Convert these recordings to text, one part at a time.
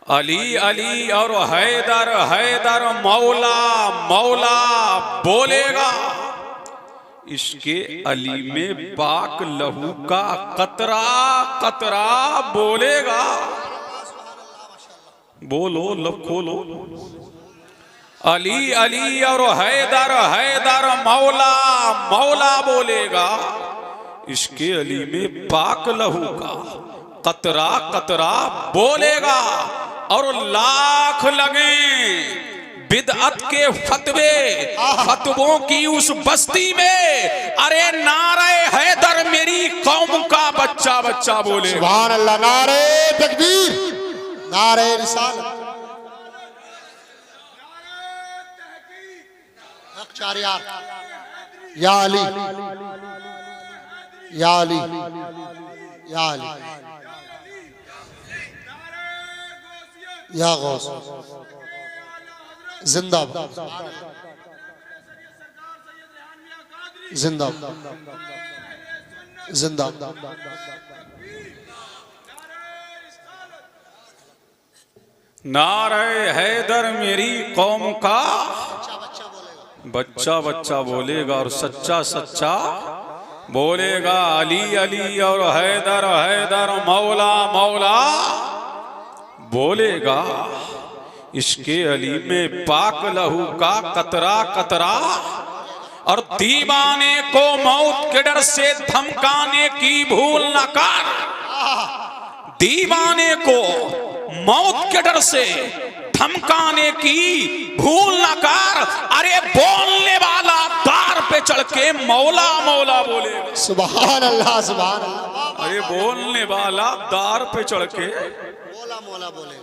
अली अली और हैदर हैदर मौला मौला बोलेगा, इसके अली में पाक लहू का कतरा कतरा बोलेगा। बोलो लब खोलो। अली अली और हैदर हैदर मौला मौला बोलेगा, इसके अली में पाक लहू का कतरा कतरा बोलेगा। और लाख लगे बिदअत के फतवे फतवों की उस बस्ती में, अरे नारे हैदर मेरी कौम का बच्चा बच्चा बोले। सुभान अल्लाह, नारे तकबीर, नारे रिसालत। या अली या अली या अली या गौस जिंदाबाद जिंदाबाद जिंदाबाद। नारे हैदर मेरी कौम का बच्चा बच्चा बोलेगा और सच्चा सच्चा बोलेगा। अली अली और हैदर हैदर मौला मौला बोलेगा, इसके अली में पाक लहू का कतरा कतरा। और दीवाने को मौत के डर से धमकाने की भूल न कर, दीवाने को मौत के डर से धमकाने की भूल न कर। अरे बोलने वाला दार पे चढ़ के मौला मौला बोलेगा। सुभान अल्लाह सुभान अल्लाह। अरे बोलने वाला दार पे चढ़ के मौला मौला बोले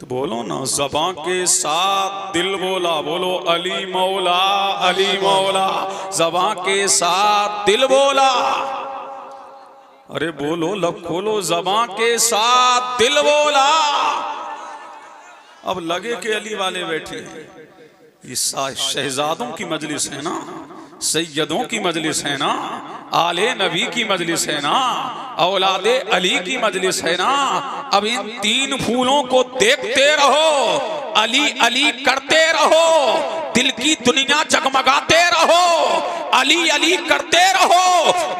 तो बोलो ना, ज़बां के साथ दिल बोला। बोलो अली मौला अली मौला, ज़बां के साथ दिल बोला। अरे बोलो लब खोलो, ज़बां के साथ दिल बोला। अब लगे कि अली वाले बैठे हैं, ये शहजादों की मजलिस है ना, सैयदों की मजलिस है ना, आले नबी की मजलिस है ना, औलादे अली की मजलिस है ना। अब इन तीन फूलों को देखते रहो, अली अली करते रहो, दिल की दुनिया जगमगाते रहो, अली अली करते रहो।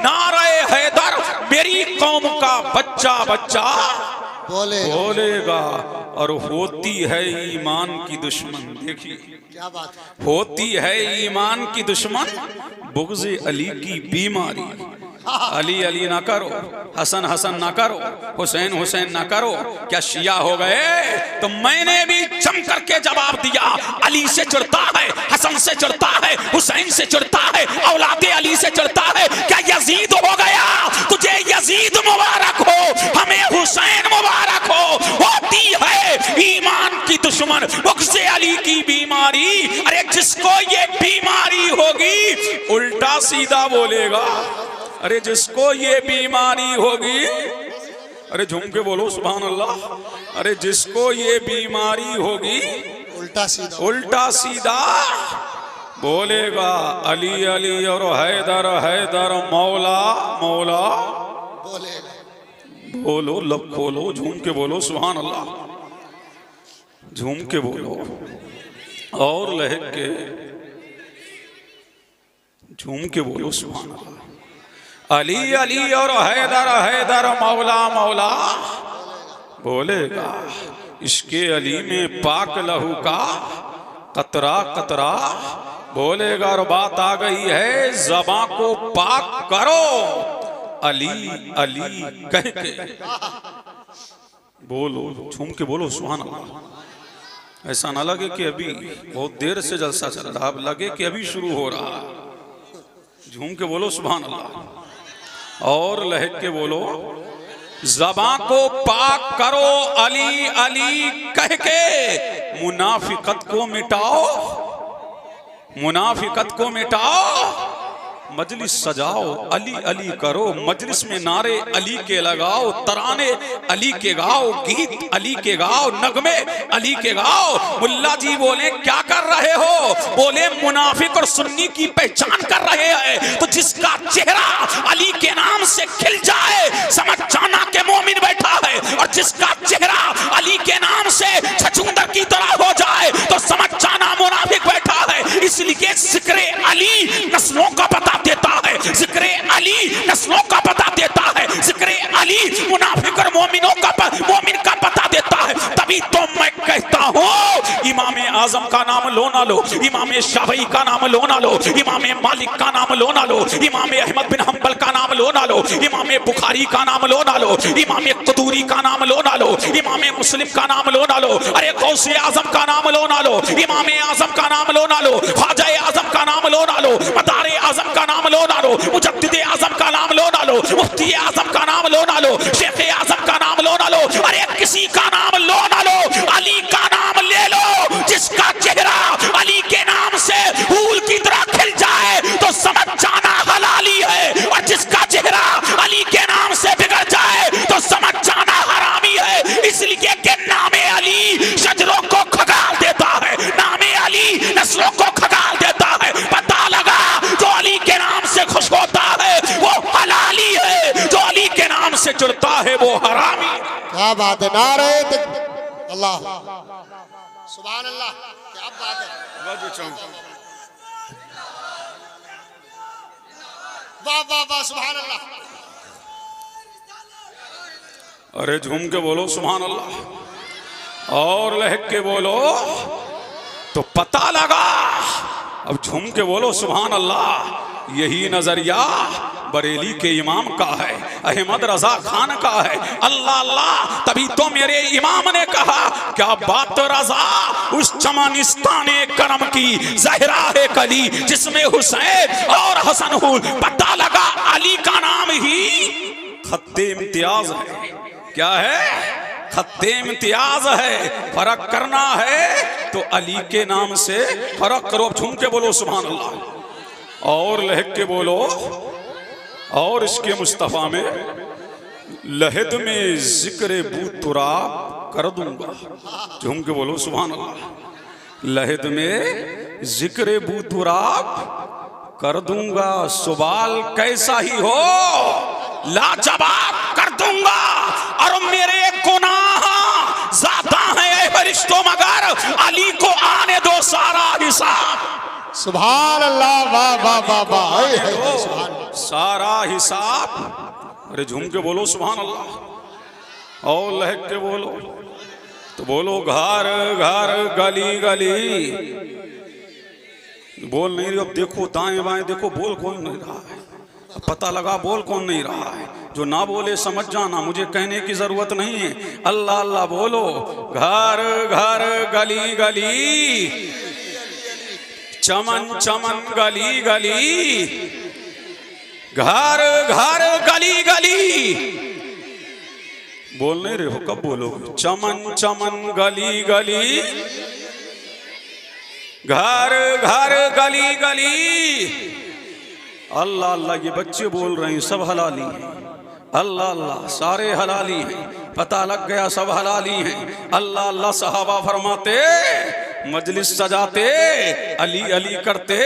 नारे हैदर मेरी कौम का बच्चा बच्चा बोलेगा। और होती है ईमान की दुश्मन, देखिए क्या बात है, होती है ईमान की दुश्मन बुग़्ज़े अली की बीमारी। अली अली ना करो, हसन हसन ना करो, हुसैन हुसैन ना करो। क्या शिया हो गए? तो मैंने भी जम करके जवाब दिया, अली से चिढ़ता है, हसन से चिढ़ता है, हुसैन से चिढ़ता है, औलादे अली से चिढ़ता है। क्या यजीद हो गया? तुझे यजीद मुबारक हो, हमें हुसैन मुबारक हो। होती है ईमान की दुश्मन बुग़्ज़े अली की बीमारी। अरे जिसको ये बीमारी होगी उल्टा सीधा बोलेगा। अरे जिसको ये बीमारी होगी, अरे झूम के बोलो सुभान अल्लाह। अरे जिसको ये बीमारी होगी उल्टा सीधा बोलेगा। अली अली और हैदर हैदर मौला मौला बोलेगा। बोलो लब खोलो, झूम के बोलो सुभान अल्लाह, झूम के बोलो और लहक के झूम के बोलो सुभान अल्लाह। अली अली और हैदर हैदर मौला मौला बोलेगा, इसके अली में पाक लहू का कतरा कतरा बोलेगा। और बात आ गई है, ज़बां को पाक करो, अली अली कह के बोलो, झूम के बोलो सुभान अल्लाह। ऐसा ना लगे कि अभी बहुत देर से जलसा चल रहा, अब लगे कि अभी शुरू हो रहा। झूम के बोलो सुभान अल्लाह और लहक के बोलो, ज़बां को पाक करो, अली अली कह के मुनाफिकत को मिटाओ, मुनाफिकत को मिटाओ। मजलिस सजाओ, अली अली करो, मजलिस में नारे अली के लगाओ, तराने अली के गाओ, गीत अली के गाओ, नगमे अली के गाओ। मुल्ला जी बोले क्या कर रहे हो? बोले मुनाफिक और सुन्नी की पहचान कर रहे हैं। तो जिसका चेहरा अली के नाम से खिल जाए समझ जाना के मोमिन बैठा है, और जिसका चेहरा अली के नाम से तभी तो मैं कहता हूँ इमाम आजम का नाम लो ना लो, इमाम शाफई का नाम लो ना लो, इमाम मालिक का नाम लो ना लो, इमाम अहमद बिन हंबल का नाम लो ना लो, इमाम बुखारी का नाम लो ना लो, इमाम कतूरी का नाम लो ना लो, इमाम मुस्लिम का नाम लो ना लो, अरे गौसे आजम का नाम लो ना लो, इमाम आजम का नाम लो ना लो, ख्वाजा आजम का नाम लो ना लो, मदारे आजम का नाम लो ना लो, मुजद्दिद आजम का नाम लो ना लो, मुफ्ती आजम का नाम लो ना लो, शेख आजम का नाम लो ना लो, अरे किसी का नाम लो ना लो, अली का नाम ले लो। जिसका चेहरा अली के नाम से फूल की तरह खिल जाए तो समझ जाना हलाली है, और जिसका चेहरा अली के नाम से बिगड़ जाए तो समझ जाना हरामी है। इसलिए कि नामे अली शजरों को खगाल देता है, नामे अली नस्लों को खगाल देता है। पता लगा जो अली के नाम से खुश होता है वो हलाली है, जो अली के नाम से जुड़ता है वो हरामी। क्या बात है, नारे अल्लाह, सुभान अल्लाह, क्या बात है, वाह वाह वाह, सुभान अल्लाह। अरे झूम के बोलो सुभान अल्लाह, और लहक के बोलो तो पता लगा। अब झूम के बोलो सुभान अल्लाह। यही नजरिया बरेली के इमाम का है, अहमद रजा खान का है। अल्लाह अल्लाह, तभी तो मेरे इमाम ने कहा क्या बात रजा, उस चमनिस्ताने करम की जहरा है कली जिसमें हुसैन और हसन हो। पता लगा अली का नाम ही खत्ते इम्तियाज है। क्या है? खत्ते इम्तियाज है। फर्क करना है तो अली के नाम से फर्क करो। झूम के बोलो सुभान अल्लाह, और लहक के बोलो। और इसके मुस्तफ़ा में लहद में जिक्र बूतुराब कर दूंगा। झूम के बोलो सुभान अल्लाह। लहद में जिक्र बूतुराब कर दूंगा, सुबाल कैसा ही हो लाजवाब कर दूंगा। और मेरे गुनाह ज़्यादा हैं फरिश्तों, मगर अली को आने दो सारा हिसाब। सुभान अल्लाह, वाह वाह वाह वाह, सारा हिसाब। अरे झूम के बोलो सुभान अल्लाह, और लहक के बोलो तो बोलो घर घर गली गली। बोल नहीं रही, अब देखो दाएं बाएं देखो, बोल कौन नहीं रहा है। अब पता लगा बोल कौन नहीं रहा है। जो ना बोले समझ जाना, मुझे कहने की जरूरत नहीं है। अल्लाह अल्लाह बोलो। घर घर गली गली, चमन चमन गली गली, घर घर गली गली। बोल नहीं रहे हो, कब बोलोगे? चमन चमन गली गली, घर घर गली गली। अल्लाह अल्लाह, ये बच्चे बोल रहे हैं सब हलाली हैं। अल्लाह अल्लाह, सारे हलाली हैं। पता लग गया सब हलाली हैं। अल्लाह अल्लाह, सहाबा फरमाते मजलिस सजाते अली अली करते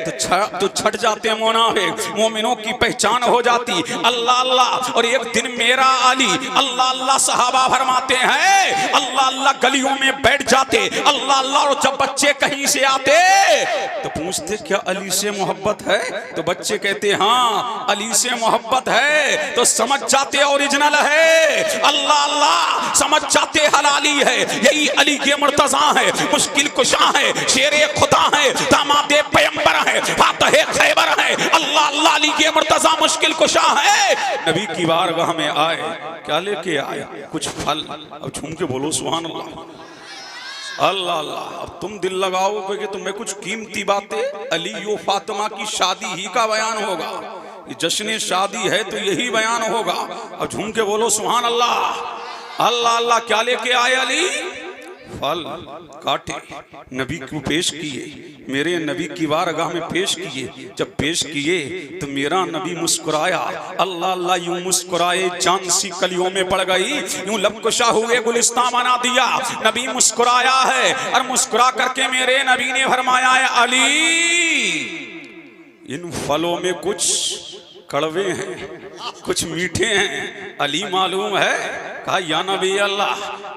तो छट जाते मुनाफिक, मोमिनों की पहचान हो जाती। अल्लाह अल्लाह, और एक दिन मेरा अली, अल्लाह अल्लाह, सहाबा फरमाते हैं अल्लाह अल्लाह गलियों में बैठ जाते। अल्लाह अल्लाह, और जब बच्चे कहीं से आते तो पूछते क्या अली से मोहब्बत है? तो बच्चे कहते हाँ अली से मोहब्बत है। तो समझ जाते ओरिजिनल है। अल्लाह अल्लाह, समझ जाते हलाली है। यही अली के मुर्तजा है, मुश्किल कुशा है, शेरे खुदा है, दामादे पैगंबर है, फातहे खैबर है। अल्लाह अल्लाह, अली के मुर्तजा मुश्किल कुशा है। नबी की बारगाह में आए, क्या लेके आए? कुछ फल। अब झूम के बोलो सुभान अल्लाह। अल्लाह अल्लाह, अब तुम दिल लगाओगे कि तुम्हें कुछ कीमती बातें। अली और फातिमा की शादी ही का बयान होगा। ये जश्न शादी है तो यही बयान होगा। अब झूम के बोलो सुभान अल्लाह। अल्लाह अल्लाह, क्या लेके आए अली? फल काटे, नबी को पेश किए, मेरे नबी की बारगाह में पेश किए। जब पेश किए तो मेरा नबी मुस्कुराया। अल्लाह अल्लाह, यूं मुस्कुराए जान सी कलियों में पड़ गई, यूं लबकुशा हुए गुलिस्तां बना दिया। नबी मुस्कुराया है, और मुस्कुरा करके मेरे नबी ने फरमाया है अली इन फलों में कुछ कड़वे हैं, कुछ मीठे हैं। अली मालूम है? कहा या नबी अल्लाह,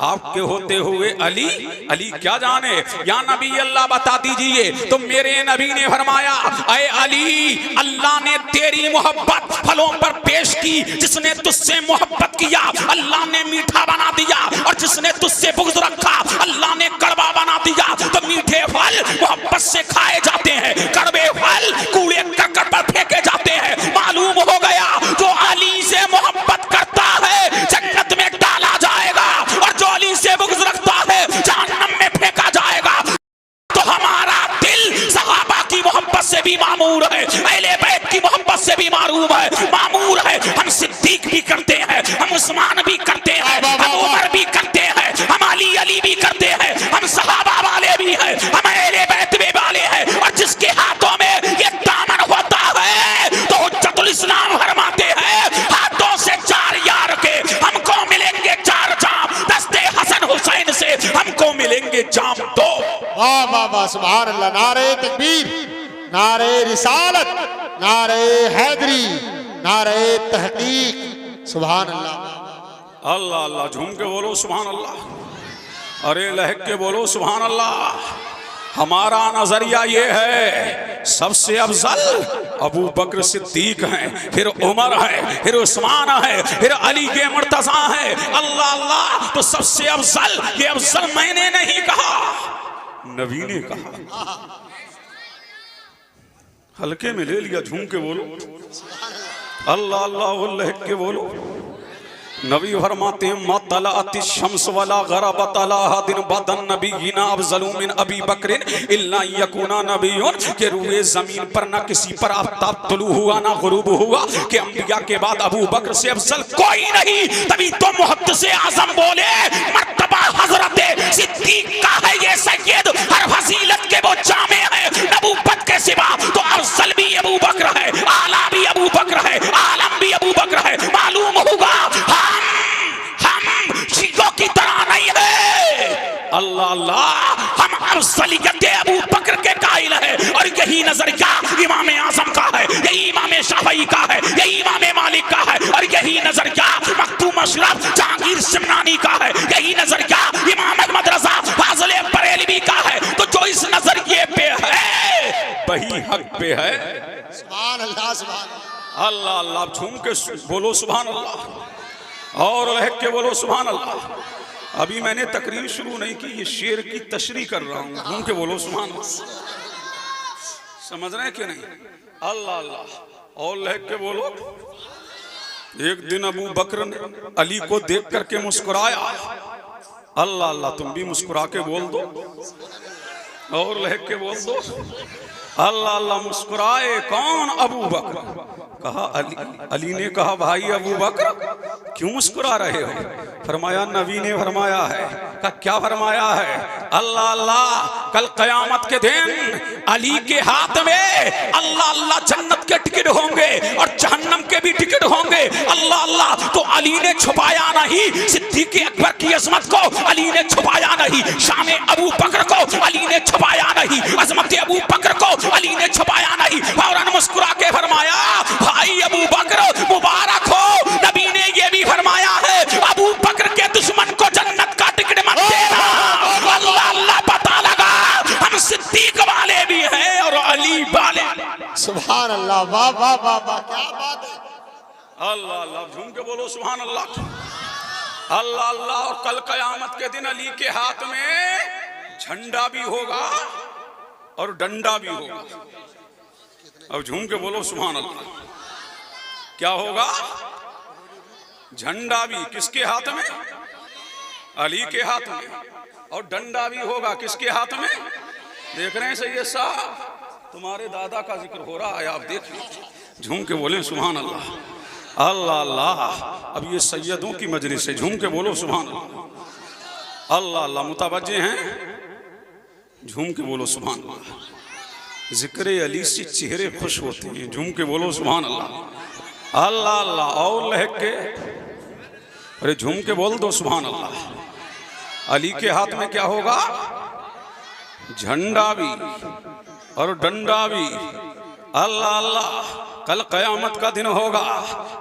आपके होते हुए अली अली क्या जाने। या नबी अल्लाह बता दीजिए। तो मेरे नबी ने फरमाया, अय अली, अल्लाह ने तेरी मोहब्बत फलों पर पेश की। जिसने तुझसे मोहब्बत किया अल्लाह ने मीठा बना दिया, और जिसने तुझसे बुग़्ज़ रखा अल्लाह ने कड़वा बना दिया। तो मीठे फल मोहब्बत से खाए जाते हैं, कड़वे फल कूड़े करकट पर फेंके जाते हैं। मालूम हो गया जो अली से मोहब्बत करता है जन्नत में डाला जाएगा, और जो अली से बुग़्ज़ रखता है जहन्नम में फेंका जाएगा। तो हमारा दिल सहाबा की मोहब्बत से भी मामूर है, अहले बैत की मोहब्बत से भी मामूर है। हम सिद्दीक भी करते हैं, हम उस्मान भी करते हैं, हम उमर भी करते हैं, हम अली भी करते हैं, हम सहाबा वाले भी हैं, हम अहले बैत में वाले हैं। और जिसके हाथों में ये दामन होता है तो हुज्जतुल इस्लाम फरमाते हैं, हाथों से 4 यार के हमको मिलेंगे 4 जाम, दस्ते हसन हुसैन से हमको मिलेंगे जाम 2। वाह वाह वाह, सुभान अल्लाह। नारे तकबीर, नारे रिसालत, नारे हैदरी, नारे तहकीक। सुभान अल्लाह। अल्लाह अल्लाह, झूम के बोलो सुभान अल्लाह। अरे लहक के बोलो सुभान अल्लाह। हमारा नजरिया ये है, सबसे अफजल अबू बकर सिद्दीक हैं, फिर उमर है, फिर उस्मान है, फिर अली के मुर्तजा है। अल्लाह अल्लाह, तो सबसे अफजल, ये अफजल मैंने नहीं कहा, नबी ने कहा। हल्के में ले लिया, झूम के बोलो अल्लाह अल्लाह, लहक के बोलो। नबी फरमाते हैं, मतलाअति शम्स वला गरबत अलहा दिन बदन नबीना अफज़लु मिन अबी बकरिन इल्ला यकुना नबियुन, के रूए जमीन पर ना किसी पर आफ्ताब तुलू हुआ ना गुरूब हुआ, कि अंबिया के बाद अबू बकर से अफजल कोई नहीं। तभी तो मुहद्दिस आज़म बोले, मर्तबा हज़रत सिद्दीक का है ये सैयद, हर फजीलत के वो जामे है। नबूवत के सिवा तो अफजल भी अबू बकर है, आला भी अबू बकर है, आलम भी अबू बकर है। मालूम होगा हम शियों की तरह नहीं है। अल्लाह अल्लाह, हम अफजलियत अबू बकर के कायल है, और यही नजरिया इमाम आजम का है, यही इमाम शाफई का है, यही इमाम मालिक का है, और यही नजरिया मखदूम अशरफ जहांगीर सिमनानी का है, यही नजरिया इमाम अहमद रजा फाजिल बरेलवी का है। तो जो इस नजरिए पे है वही हक पे है। सुभान अल्लाह, सुभान अल्लाह। अल्लाह अल्लाह, झूम के बोलो सुभान अल्लाह, और लहक के बोलो सुभान अल्लाह। अभी मैंने तकरीर शुरू नहीं की, ये शेर की तशरीह कर रहा हूँ। झूम के बोलो सुभान अल्लाह। समझ रहे हैं कि नहीं? अल्लाह अल्लाह, और लहक के बोलो। एक दिन अबू बकर ने अली को देख करके मुस्कुराया। अल्लाह अल्लाह, तुम भी मुस्कुरा के बोल दो, और लहक के बोल दो। अल्लाह अल्लाह, मुस्कुराए कौन? अबू बकर। कहा अली। अली ने कहा, भाई अबू बकर क्यों मुस्कुरा रहे हो? फरमाया, नबी ने फरमाया है। कहा क्या फरमाया है? अल्लाह अल्लाह, कल कयामत के दिन अली के हाथ में अल्लाह अल्लाह जन्नत के टिकट होंगे और जहन्नम के भी टिकट होंगे। अल्लाह अल्लाह, तो अली ने छुपाया नहीं सिद्दीक़ अकबर की अजमत को, अली ने छुपाया नहीं शान अबू बकर को, अली ने छुपाया नहीं अजमत अबू बकर को, अली ने छुपाया नहीं। फौरन मुस्कुरा के फरमाया, भाई अबू बकर मुबारक हो, नबी ने ये भी फरमाया है अबू बकर के दुश्मन को जन्नत का टिकट मत देना। अल्लाह अल्लाह, पता लगा हम सिद्दीक वाले भी हैं और अली वाले। सुभान अल्लाह, वाह वाह वाह वाह, क्या बात है। अल्लाह अल्लाह, झूम के बोलो सुभान अल्लाह। अल्लाह अल्लाह, और कल कयामत के दिन अली के हाथ में झंडा भी होगा और डंडा भी होगा। अब झूम के बोलो सुभान अल्लाह। क्या होगा? झंडा भी किसके हाथ में? अली के हाथ में, और डंडा भी होगा किसके हाथ में? देख रहे हैं सैयद साहब, तुम्हारे दादा का जिक्र हो रहा है, आप देख लीजिए। झूम के बोले सुभान अल्लाह। अल्लाह अल्लाह, अब ये सैयदों की मजलिस है, झूम के बोलो सुभान अल्लाह। अल्लाह अल्लाह, मुतवज्जे हैं, झूम के बोलो सुभान अल्लाह। जिक्र अली से चेहरे खुश होते हैं, झूम के बोलो सुभान अल्लाह। अल्लाह अल्लाह, और लहक के, अरे झूम के बोल दो सुभान अल्लाह। अली के हाथ में क्या होगा? झंडा भी और डंडा भी। अल्लाह अल्लाह, कल क़यामत का दिन होगा।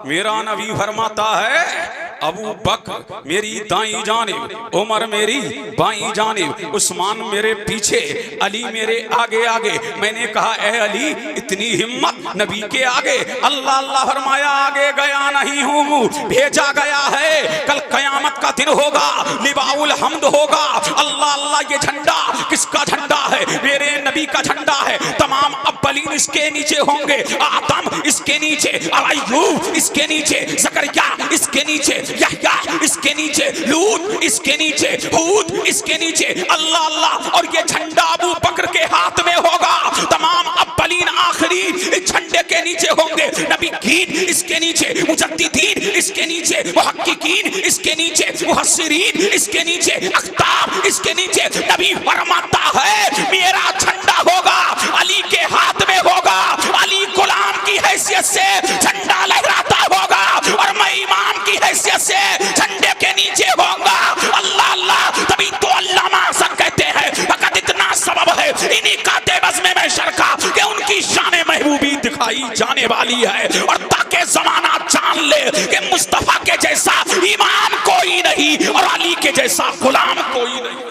मेरा नबी फरमाता है अबू बकर मेरी दाईं जानिब, उमर मेरी बाईं जानिब, उस्मान मेरे पीछे, अली मेरे आगे आगे। मैंने कहा ए अली इतनी हिम्मत नबी के आगे? अल्लाह अल्लाह फरमाया आगे गया नहीं हूँ, भेजा गया है। कल क़यामत का दिन होगा, लिवाउल हम्द होगा। अल्लाह अल्लाह ये झंडा किसका झंडा है? मेरे नबी का झंडा है। तमाम अव्वलीन इसके नीचे होंगे, आदम इसके नीचे, अय्यूब इसके नीचे, ज़करिया इसके नीचे, यहया इसके नीचे, लूत इसके नीचे, हूद इसके नीचे। अल्लाह अल्लाह। और ये झंडा अबू बकर के हाथ में होगा। तमाम अव्वलीन आखिरीन इस झंडे के नीचे होंगे। नबीयीन इसके नीचे, मुजद्दिदीन इसके नीचे, मुहक्किकीन इसके नीचे, मुफस्सिरीन इसके नीचे, अख्ताब इसके नीचे। नबी फरमाता है मेरा झंडा होगा, अली के हाथ में होगा। अली गुलाम की हैसियत से झंडा लहराता होगा और मैं इमाम की हैसियत से झंडे के नीचे होगा। अल्लाह अल्लाह। तभी तो अल्लाह मासन कहते हैं फकत इतना सबब है इन्हीं का तेबस में महशर का कि उनकी शान महबूबी दिखाई जाने वाली है। और ताकि जमाना जान ले कि मुस्तफा के जैसा इमाम कोई नहीं और अली के जैसा गुलाम कोई नहीं।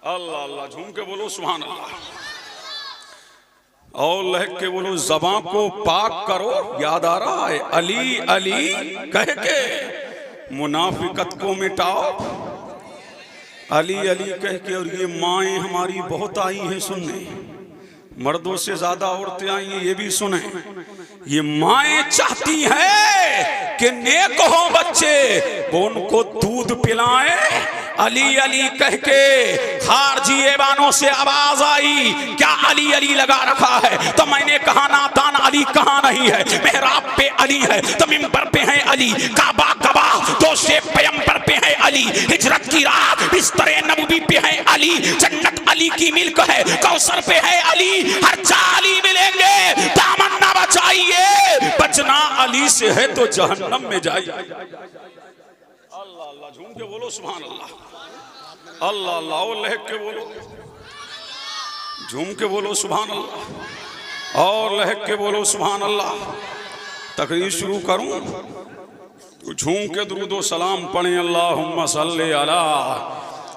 अल्लाह अल्लाह। झूम के बोलो सुभान अल्लाह और लहक के बोलो ज़बां को पाक करो। याद आ रहा है अली अली कह के मुनाफिकत को मिटाओ। अली अली कह के। और ये माएँ हमारी बहुत आई हैं सुनने, मर्दों से ज्यादा औरतें आई हैं, ये भी सुने। ये माएँ चाहती हैं कि नेक हो बच्चे, वो उनको दूध पिलाएं। अली अली कह के खारजी ऐवानों से आवाज आई क्या अली अली लगा रखा है? तो मैंने कहा नादान अली कहाँ नहीं है। मेहराब पे अली है तो मिंबर पे है अली, काबा गवाह दोषे पैगंबर पे है अली, हिजरत की रात बिस्तरे नबवी पे है अली, जन्नत अली की मिल्क है, कौसर पे है अली, हर जा अली मिलेंगे। दामन ना बचाइए, बचना अली से है तो जहन्नम में जाइए। अल्लाह अल्लाह। झूम के बोलो सुभान अल्लाह। अल्लाह अल्लाह। और लहक के बोलो, झूम के बोलो सुभान अल्लाह और लहक के बोलो सुभान अल्लाह। तकरीर शुरू करूं तो झूम के दुरूद व सलाम पढ़ें। अल्लाहुम्मा सल्ली अला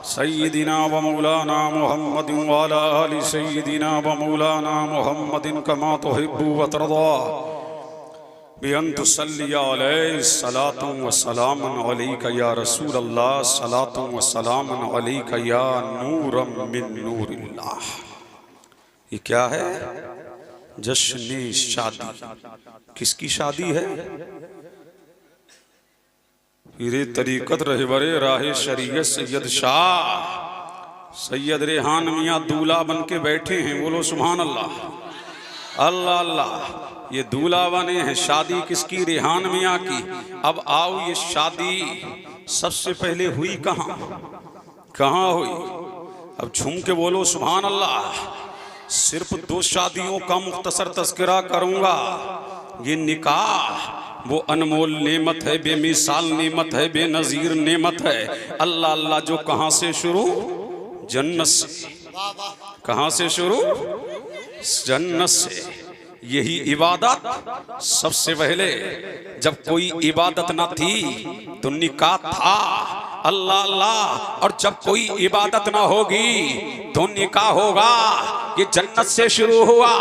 सय्यिदिना व मौलाना मुहम्मदिन व अला आलि सय्यिदिना व मौलाना मुहम्मदिन कमा तुहिब्बु व तर्दा बिअन्तुसल्ली अलैहि सलातुन व सलामुन अलैका या रसूल अल्लाह, सलातुन व सलामुन अलैका या नूरम मिन नूरिल्लाह। ये क्या है? जश्न शादी। किसकी शादी है? पीरे तरीकत रहबरे राहे शरीयत सैयद शाह सैयद रेहान मियाँ दूल्हा बन के बैठे हैं। बोलो सुभान अल्लाह। अल्लाह अल्लाह। ये दूल्हा बने हैं। शादी किसकी? रेहान मियाँ की। अब आओ ये शादी सबसे पहले हुई कहाँ? कहाँ हुई? अब झूम के बोलो सुभान अल्लाह। सिर्फ 2 शादियों का मुख्तसर तज़किरा करूँगा। ये निकाह वो अनमोल नेमत है, बेमिसाल नेमत है, बेनज़ीर नेमत है। अल्लाह अल्लाह। जो कहाँ से शुरू? जन्नत से। कहाँ से शुरू? जन्नत से। यही इबादत सबसे पहले जब कोई इबादत न थी तो निकाह था। अल्लाह अल्लाह। और जब कोई इबादत ना होगी तो निकाह होगा। ये जन्नत से शुरू हुआ।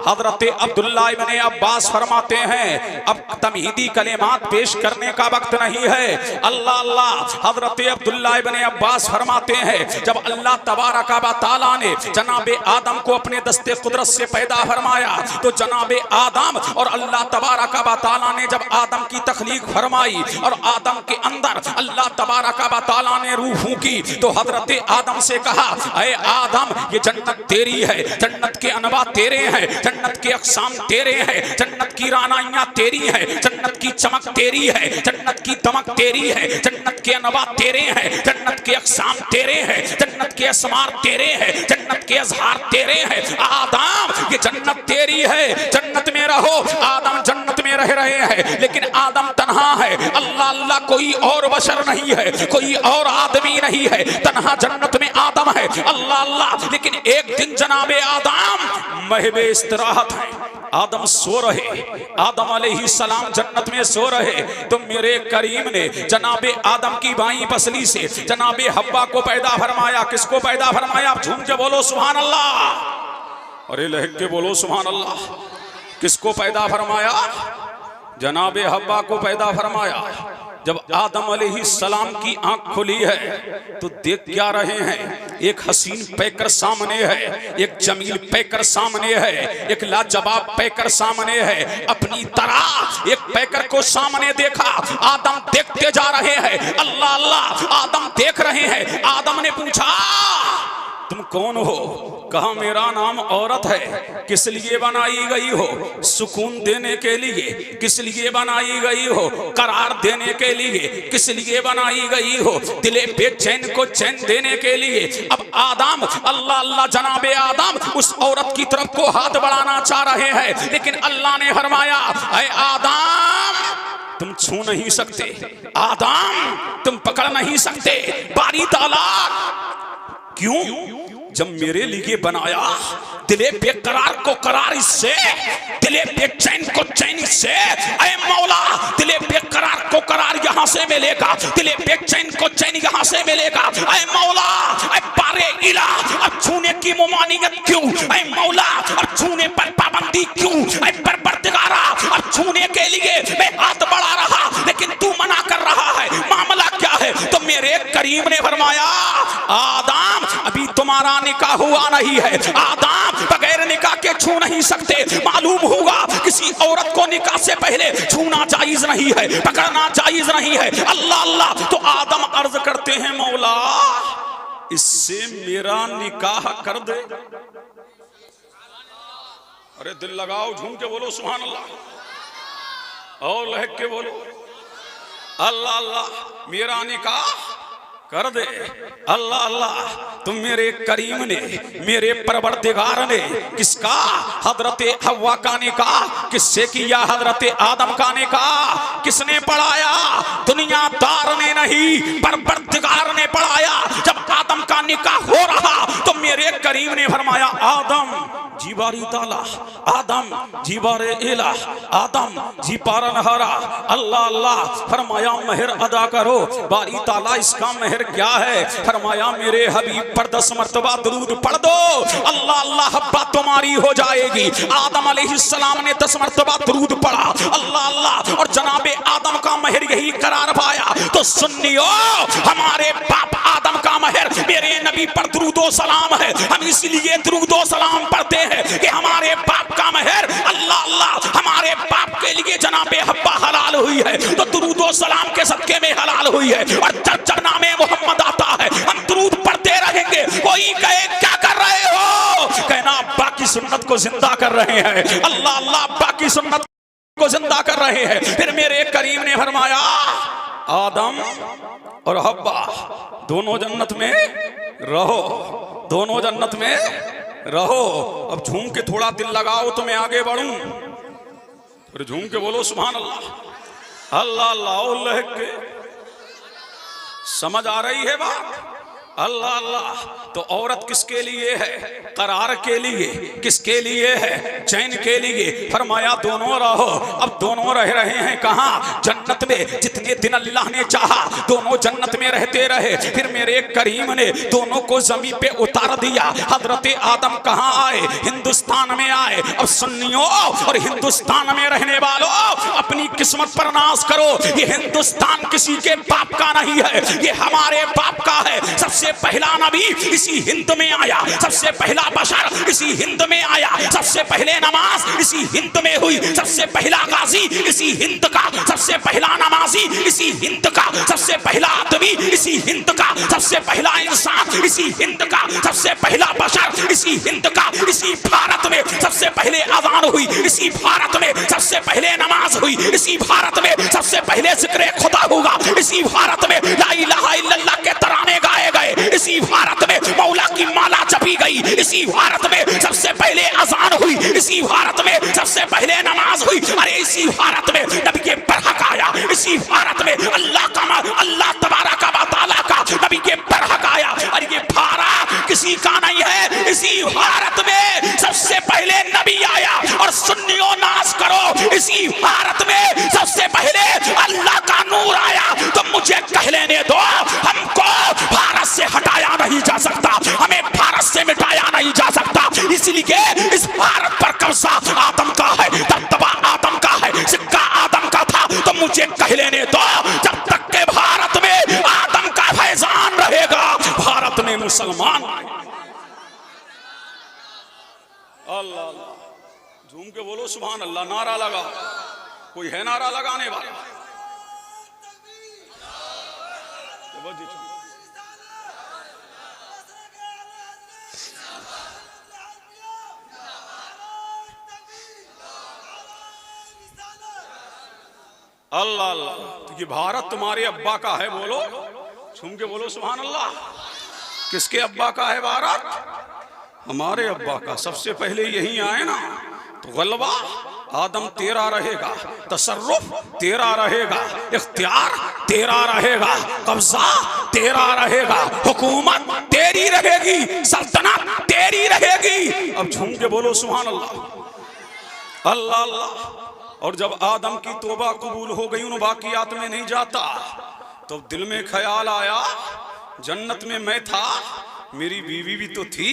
हजरत अब्दुल्ला इब्ने अब्बास फरमाते हैं अब तमहीदी कलेमात पेश करने का वक्त नहीं है। अल्लाह अल्लाह। हजरत अब्दुल्ला इब्ने अब्बास फरमाते हैं जब अल्लाह तबारक व तआला ने जनाबे आदम को अपने दस्ते कुदरत से पैदा फरमाया तो जनाबे आदम और अल्लाह तबारक व तआला ने जब आदम की तख्लीक फरमाई और आदम के अंदर अल्लाह तबारक व तआला ने रूह फूंकी तो हजरत आदम से कहा अरे आदम ये जन्नत तेरी है, जन्नत के अनवा तेरे हैं, जन्नत के अक़साम तेरे हैं, जन्नत की रानाइयाँ तेरी हैं, जन्नत की चमक तेरी है, जन्नत की दमक तेरी है, जन्नत के अनवा तेरे हैं, जन्नत के अक़साम तेरे हैं, जन्नत के असमार तेरे हैं, जन्नत के अज़हार तेरे हैं। आदम ये जन्नत तेरी है, जन्नत में रहो। आदम जन्नत में रह रहे हैं लेकिन आदम तन्हा है। अल्लाह अल्लाह। कोई और बशर नहीं है, कोई और आदमी नहीं है, तन्हा जन्नत में आदम है। अल्लाह अल्लाह। लेकिन एक दिन जनाब जनाबे आदम महबे इस्तराहत हैं। आदम सो रहे, आदम अलैहिस्सलाम जन्नत में सो रहे, तो मेरे करीम ने जनाबे आदम की बाईं पसली से जनाबे हव्वा को पैदा फरमाया। किसको पैदा फरमाया? आप झूम के बोलो सुभान अल्लाह, अरे लहक के बोलो सुभान अल्लाह। किसको पैदा फरमाया? जनाबे हव्वा को पैदा फरमाया। जब आदम अलैहिस्सलाम की आंख खुली है तो देख क्या रहे हैं? एक हसीन पैकर सामने है, एक जमील पैकर सामने है, एक लाजवाब पैकर सामने है। अपनी तरह एक पैकर को सामने देखा, आदम देखते जा रहे हैं, अल्लाह अल्लाह आदम देख रहे हैं। आदम ने पूछा तुम कौन हो? कहा मेरा नाम औरत है। किस लिए बनाई गई हो? सुकून देने के लिए। किस लिए बनाई गई हो? करार देने के लिए। किस लिए बनाई गई हो? दिले बेचैन को चैन देने के लिए। अब आदम अल्लाह अल्लाह जनाबे आदम उस औरत की तरफ को हाथ बढ़ाना चाह रहे हैं, लेकिन अल्लाह ने फरमाया ऐ आदम तुम छू नहीं सकते, आदम तुम पकड़ नहीं सकते। बारी तालाक। क्यों? जब मेरे लिए बनाया, दिले बेकरार को करार इससे, दिले बेचैन को चैन इससे। ऐ मौला दिले बेकरार को करार यहाँ से मिलेगा, दिले बेचैन को चैन यहाँ से मिलेगा। ऐ मौला ऐ बारे इला अब छूने की मुमानियत क्यों? ऐ मौला अब छूने पर पाबंदी क्यों? ऐ परवरदिगारा अब छूने के लिए मैं हाथ बढ़ा रहा, लेकिन तू मना कर रहा है। मामला क्या है? तो मेरे करीम ने फरमाया आदम अभी तुम्हारा निकाह हुआ नहीं है, आदम बगैर निकाह के छू नहीं सकते। मालूम होगा किसी औरत को निकाह से पहले छूना जायज नहीं है, पकड़ना जायज नहीं है। अल्लाह अल्लाह। तो आदम अर्ज करते हैं मौला इससे मेरा निकाह कर दे। अरे दिल लगाओ, झूम के बोलो सुभान अल्लाह और लहक के बोलो अल्लाह अल्लाह। मेरा निकाह कर दे। अल्लाह अल्लाह। तुम मेरे करीम ने, मेरे परवरदिगार ने किसका? हजरत हव्वा का निकाह किससे किया? हजरत आदम का निकाह किसने पढ़ाया? दुनियादार ने नहीं, परवरदिगार ने पढ़ाया। जब आदम का निकाह हो रहा तो मेरे करीम ने फरमाया आदम जी बारी ताला, आदम जी बारे इला, आदम जी पारन हरा। अल्लाह अल्लाह। फरमाया महर अदा करो। बारी ताला इसका महर क्या है? फरमाया मेरे हबीब पर 10 मर्तबा दरूद पढ़ दो, अल्लाह अल्लाह हब्बा तुम्हारी हो जाएगी। आदम अलैहिस्सलाम ने 10 मर्तबा दरूद पढ़ा, अल्लाह अल्लाह, और जनाबे आदम का महर यही करार पाया। तो सुन्नियो हमारे बाप आदम का महर मेरे नबी पर दरूदो सलाम है। हम इसलिए दरूदो सलाम पढ़ते हैं कि हमारे बाप का महर अल्लाह अल्लाह हमारे बाप के लिए जनाबे हब्बा हलाल हुई है, तो दरूदो सलाम के सदके में हलाल हुई है। और जब नामे मोहम्मद आता है हम दरूद पढ़ते रहेंगे। कोई कहे क्या कर रहे हो? कहना अब्बा की सुन्नत को जिंदा कर रहे हैं। अल्लाह अल्लाह अब्बा की सुन्नत को जिंदा कर रहे हैं। फिर मेरे करीम ने फरमाया आदम और हव्वा दोनों जन्नत में रहो, दोनों जन्नत में रहो। अब झूम के थोड़ा दिल लगाओ तो मैं आगे बढ़ूं। फिर झूम के बोलो सुभान अल्लाह अल्लाह अल्लाह। के समझ आ रही है बात? अल्लाह अल्लाह। तो औरत किसके लिए है? करार के लिए। किसके लिए है? चैन के लिए। फरमाया दोनों रहो। अब दोनों रह रहे हैं कहाँ? जन्नत में। जितने दिन अल्लाह ने चाहा दोनों जन्नत में रहते रहे। फिर मेरे करीम ने दोनों को जमीन पे उतार दिया। हजरत आदम कहाँ आए? हिंदुस्तान में आए। अब सुन्नियों और हिंदुस्तान में रहने वालों अपनी किस्मत पर नाज करो। ये हिंदुस्तान किसी के बाप का नहीं है, ये हमारे बाप का है। सबसे पहला नबी इसी हिंद में आया, सबसे पहला बशर इसी हिंद में आया, सबसे पहले नमाज इसी हिंद में हुई, सबसे पहला गाजी इसी हिंद का, सबसे पहला नमाजी इसी हिंद का, सबसे पहला आदमी इसी हिंद का, सबसे पहला इंसान इसी हिंद का, सबसे पहला बशर इसी हिंद का। इसी भारत में सबसे पहले अजान हुई, इसी भारत में सबसे पहले नमाज हुई, इसी भारत में सबसे पहले जिक्र खुदा होगा, इसी भारत में ला इलाहा इल्लल्लाह के तराने गाए गए, इसी भारत में मौला की माला जपी गई, इसी भारत में सबसे पहले अजान हुई, इसी भारत में सबसे पहले नमाज हुई। अरे इसी भारत में नबी के बरहक आया, इसी भारत में अल्लाह तबारक व तआला का नबी के बरहक आया। और ये भारत किसी का नहीं है, इसी भारत में पहले नबी आया और सुन्नियों नाश करो, इसी भारत में सबसे पहले अल्लाह का नूर आया। तो मुझे कह लेने दो, हमको भारत से हटाया नहीं जा सकता, हमें भारत से मिटाया नहीं जा सकता। इसलिए इस भारत पर कब्जा आदम का है, दबदबा आदम का है, सिक्का आदम का था। तो मुझे कह लेने दो, जब तक के भारत में आदम का फैजान रहेगा, भारत में मुसलमान। अल्लाह अल्लाह, झूम के बोलो सुभान अल्लाह। नारा लगा, कोई है नारा लगाने वाला? अल्लाह अल्लाह। तो ये भारत तुम्हारे अब्बा का है, बोलो झूम के बोलो सुभान अल्लाह। किसके अब्बा का है भारत? हमारे अब्बा का। सबसे पहले यही आए ना, तो गलबा आदम तेरा रहेगा, तसर्रुफ तेरा रहेगा, इख्तियार तेरा रहेगा, कब्जा तेरा रहेगा, हुकूमत तेरी रहेगी, सल्तनत तेरी रहेगी। अब झूम के बोलो सुभान अल्लाह। अल्लाह अल्लाह। और जब आदम की तौबा कबूल हो गई, उन बाकियात में नहीं जाता, तो दिल में ख्याल आया, जन्नत में मैं था, मेरी बीवी भी तो थी।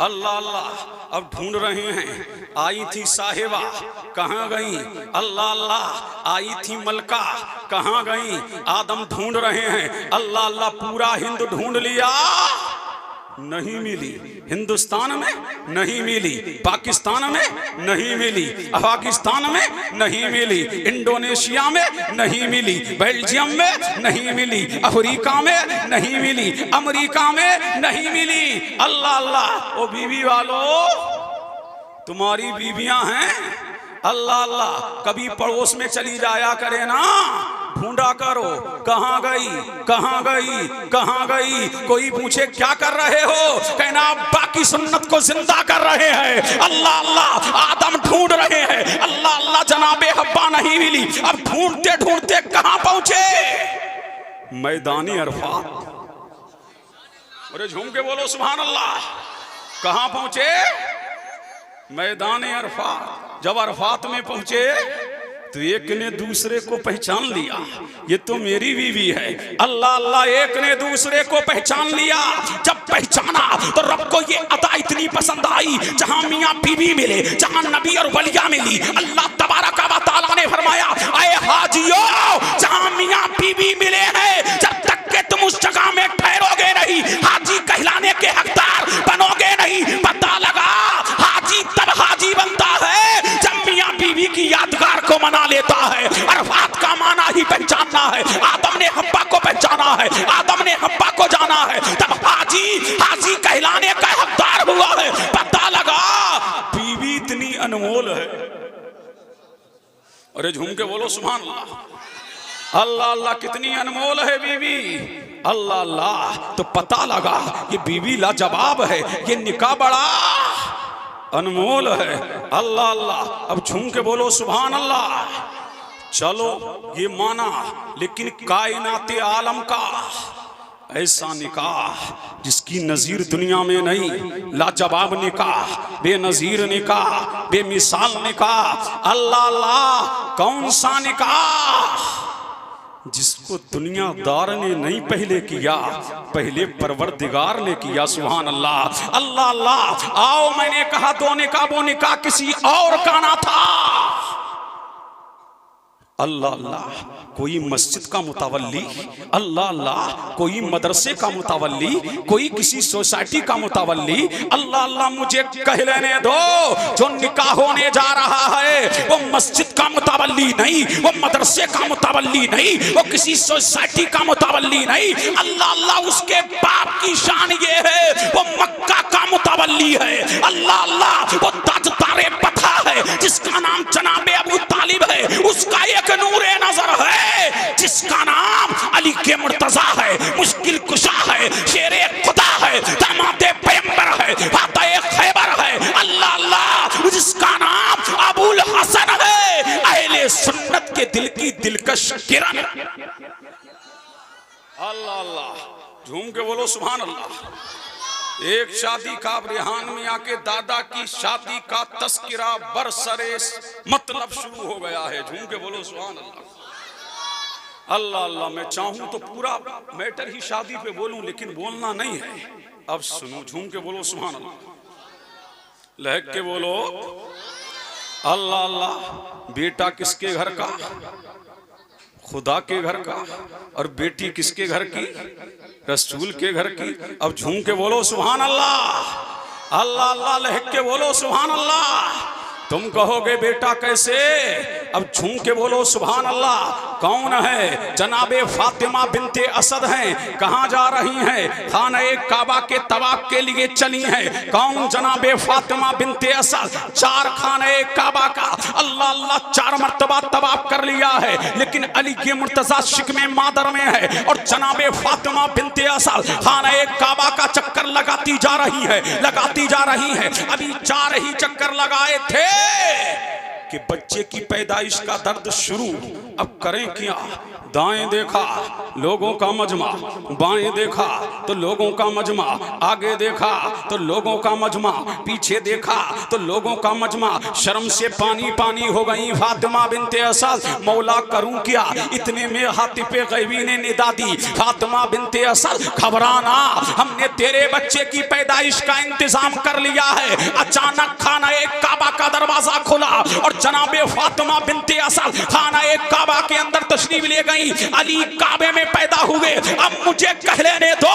अल्लाह अल्लाह। अब ढूंढ रहे हैं, आई थी साहिबा, कहाँ गई? अल्लाह अल्लाह। आई थी मलका, कहाँ गई? आदम ढूंढ रहे हैं। अल्लाह अल्लाह। पूरा हिंद ढूंढ लिया, नहीं मिली। हिंदुस्तान में नहीं मिली, पाकिस्तान में नहीं मिली, अफगानिस्तान में नहीं मिली, इंडोनेशिया में नहीं मिली, बेल्जियम में नहीं मिली, अफ्रीका में नहीं मिली, अमेरिका में नहीं मिली। अल्लाह अल्लाह। ओ बीवी वालों, तुम्हारी बीवियां हैं, अल्लाह अल्लाह। कभी पड़ोस में चली जाया करे ना, ढूंढा करो, कहाँ गई, कहाँ गई, कहाँ गई। कोई पूछे क्या कर रहे हो, कहना बाकी सुन्नत को जिंदा कर रहे हैं। अल्लाह अल्लाह। आदम ढूंढ रहे हैं, अल्लाह अल्लाह। जनाबे हब्बा नहीं मिली। अब ढूंढते ढूंढते कहाँ पहुंचे? मैदानी अरफात। अरे झूम के बोलो सुभान अल्लाह। कहाँ पहुंचे? मैदान अरफात। जब अरफात में पहुंचे तो एक ने दूसरे को पहचान लिया, ये तो मेरी बीवी है। अल्लाह अल्लाह। एक ने दूसरे को पहचान लिया। जब पहचाना तो रब को ये अदा इतनी पसंद आई, जहां मियां बीवी मिले, जहां नबी और वलिया मिली। अल्लाह तबारक व तआला ने फरमाया, आए हाजियों, जहां मियां बीवी मिले हैं, जब तक के तुम उस जगह में ठहरोगे नहीं, हाजी कहलाने के हकदार बनोगे नहीं। पता लगा, हाजी तब हाजी बनता है जब मियां बीवी की यादगार को मना लेता है। अरफात का माना ही पहचानना है। आदम ने हब्बा को पहचाना है, आदम ने हब्बा को जाना है, तब हाजी हाजी कहलाने का हकदार हुआ है। पता लगा, बीवी इतनी अनमोल है। अरे झूम के बोलो सुभान अल्लाह। अल्लाह अल्लाह। कितनी अनमोल है बीवी। अल्लाह अल्लाह। तो पता लगा ये बीवी लाजवाब है, ये निकाह बड़ा अनमोल है। अल्लाह अल्लाह। अब झूम के बोलो सुभान अल्लाह। चलो ये माना, लेकिन कायनाते आलम का ऐसा निकाह जिसकी नजीर दुनिया में नहीं, लाजवाब निकाह, बेनजीर निकाह, बेमिसाल निकाह। अल्लाह अल्लाह। कौन सा निकाह? जिसको दुनियादार ने नहीं पहले किया, पहले परवरदिगार ने किया। सुभान अल्लाह। अल्लाह अल्लाह। आओ, मैंने कहा दो निकाह, वो निकाह किसी और का ना था। अल्लाह अल्लाह। कोई मस्जिद का मुतवल्ली, अल्लाह अल्लाह। कोई मदरसे का मुतवल्ली, कोई किसी सोसाइटी का मुतवल्ली। अल्लाह अल्लाह। मुझे कह लेने दो, जो निकाह होने जा रहा है वो मस्जिद का मुतवल्ली नहीं, वो मदरसे का मुतवल्ली नहीं, वो किसी सोसाइटी का मुतवल्ली नहीं। अल्लाह अल्लाह। उसके बाप की शान ये है, वो मक्का का मुतवल्ली है। अल्लाह अल्लाह। वो ताजदारे पता है, जिसका नाम जनाबे अबू तालिब है। उसका एक नूरे नजर है, जिसका नाम अली के मुर्तजा है, मुश्किल कुशा है, शेरे खुदा है, दामादे पैगंबर है, फातह खैबर है। अल्लाह अल्लाह। जिसका नाम अबुल हसन है, अहले सुन्नत के दिल की दिलकश किरण। अल्लाह अल्लाह। झूम के बोलो सुभान अल्लाह। एक शादी का रेहान में आके दादा की शादी का तस्करा बरसरे मतलब शुरू हो गया है। झूम के बोलो सुभान अल्लाह। अल्लाह अल्लाह। मैं चाहूं तो पूरा मैटर ही शादी पे बोलूं, लेकिन बोलना नहीं है। अब सुनो, झूम के बोलो सुभान अल्लाह, लहक के बोलो अल्लाह अल्लाह। बेटा किसके घर का? खुदा के घर का। और बेटी किसके घर की? रसूल के घर की। अब झूम के बोलो सुभान अल्लाह। अल्लाह अल्लाह लहक के बोलो सुभान अल्लाह। तुम कहोगे बेटा कैसे? अब झूम के बोलो सुभान अल्लाह। कौन है? जनाबे फातिमा बिनते असद हैं। कहाँ जा रही हैं? खाने काबा के तवाफ के लिए चली हैं। कौन? जनाबे फातिमा बिनते असद। चार खाने काबा का अल्लाह अल्लाह 4 मरतबा तवाफ कर लिया है, लेकिन अली के मुर्तजा शिकमे मादर में है और जनाबे फातिमा बिनते असद खाने काबा का चक्कर लगाती जा रही है, लगाती जा रही है। अभी 4 ही चक्कर लगाए थे कि बच्चे की पैदाइश का दर्द शुरू। अब करें क्या? दाएं देखा लोगों का मजमा, बाएं देखा तो लोगों का मजमा, आगे देखा तो लोगों का मजमा, पीछे देखा तो लोगों का मजमा। शर्म से पानी पानी हो गई फातिमा बिनते असद। मौला करूं क्या? इतने में हातिफे गैबी ने निदा दी, फातिमा बिनते असद घबराना, हमने तेरे बच्चे की पैदाइश का इंतजाम कर लिया है। अचानक खाना एक काबा का दरवाजा खुला और जनाबे फातिमा बिनते असद खाना एक काबा के अंदर तशरीफ ले गई। अली काबे में पैदा हुए। अब मुझे कह लेने दो,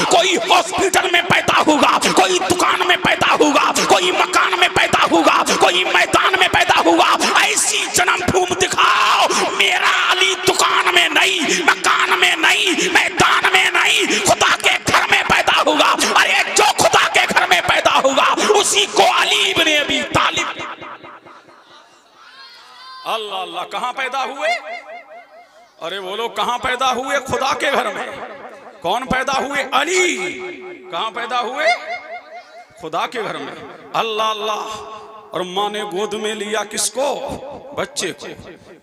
कोई हॉस्पिटल में पैदा होगा, कोई दुकान में पैदा होगा, कोई मकान में पैदा होगा, कोई मैदान में पैदा होगा। ऐसी जन्मभूमि दिखाओ। मेरा अली दुकान में नहीं, मकान में नहीं, मैदान में नहीं, खुदा के घर में पैदा होगा। अरे जो खुदा के घर में पैदा होगा उसी को अली इब्ने अबी तालिब। अल्लाह अल्लाह। कहां पैदा हुए? अरे बोलो कहां पैदा हुए? खुदा के घर में। कौन पैदा हुए? अली। कहां पैदा हुए? खुदा के घर में। अल्लाह अल्लाह। और माँ ने गोद में लिया किसको? बच्चे को।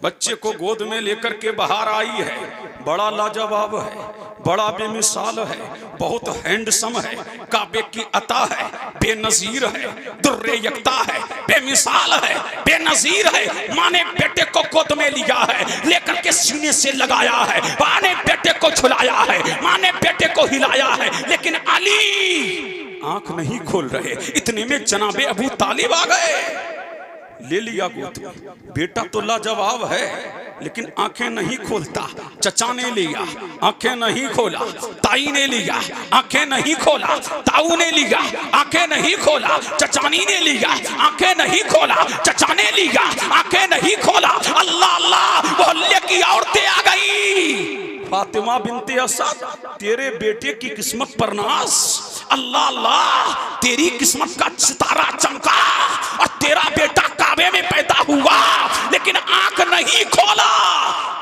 बच्चे को गोद में लेकर के बाहर आई है। बड़ा लाजवाब है, बड़ा बेमिसाल है, बहुत हैंडसम है, काबे की अता है, बेनजीर है, दुर्रे यकता है, बेमिसाल है, बेनजीर है। माँ ने बेटे को गोद में लिया है, लेकर के सीने से लगाया है। माँ ने बेटे को झुलाया है, माँ ने बेटे को हिलाया है, लेकिन अली आंख नहीं खोल रहे। इतने में जनाबे अबू तालिब आ गए। ले लिया गोद में। बेटा तो लाजवाब है, लेकिन आंखें नहीं खोलता। चचा ने लिया, आंखें नहीं खोला। ताई ने लिया, आंखें नहीं खोला। ताऊ ने लिया, आंखें नहीं खोला। चचानी ने लिया, आंखें नहीं खोला। चचा ने लिया, आंखें नहीं खोला। अल्लाह अल्लाह। मोहल्ले की औरतें आ गई। फातिमा बिनते असद, तेरे बेटे की किस्मत पर नाज। अल्लाह अल्लाह। तेरी किस्मत का सितारा चमका और तेरा बेटा काबे में पैदा हुआ, लेकिन आंख नहीं खोला।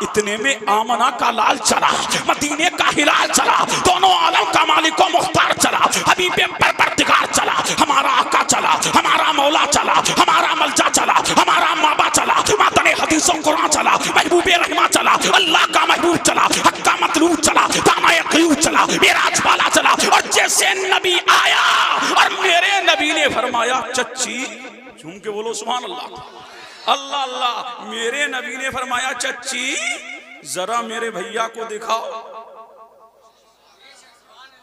इतने में आमना का लाल चला, मदीने का हिलाल चला, दोनों आलम का मालिक व मुख्तार चला, हबीबे परवरदिगार चला, हमारा आका चला, हमारा मौला चला, हमारा मलजा चला, हमारा माबा चला, मातने हदीसों कुरान चला, महबूबे रहमा चला, अल्लाह का महबूब चला, हक का मतलूब चला, दामाए ग़यूब चला, मेराज वाला चला। और जैसे नबी आया और मेरे नबी ने फरमाया, चच्ची, झूम के बोलो सुभान अल्लाह। अल्लाह अल्लाह। मेरे नबी ने फरमाया, चच्ची जरा मेरे भैया को दिखाओ।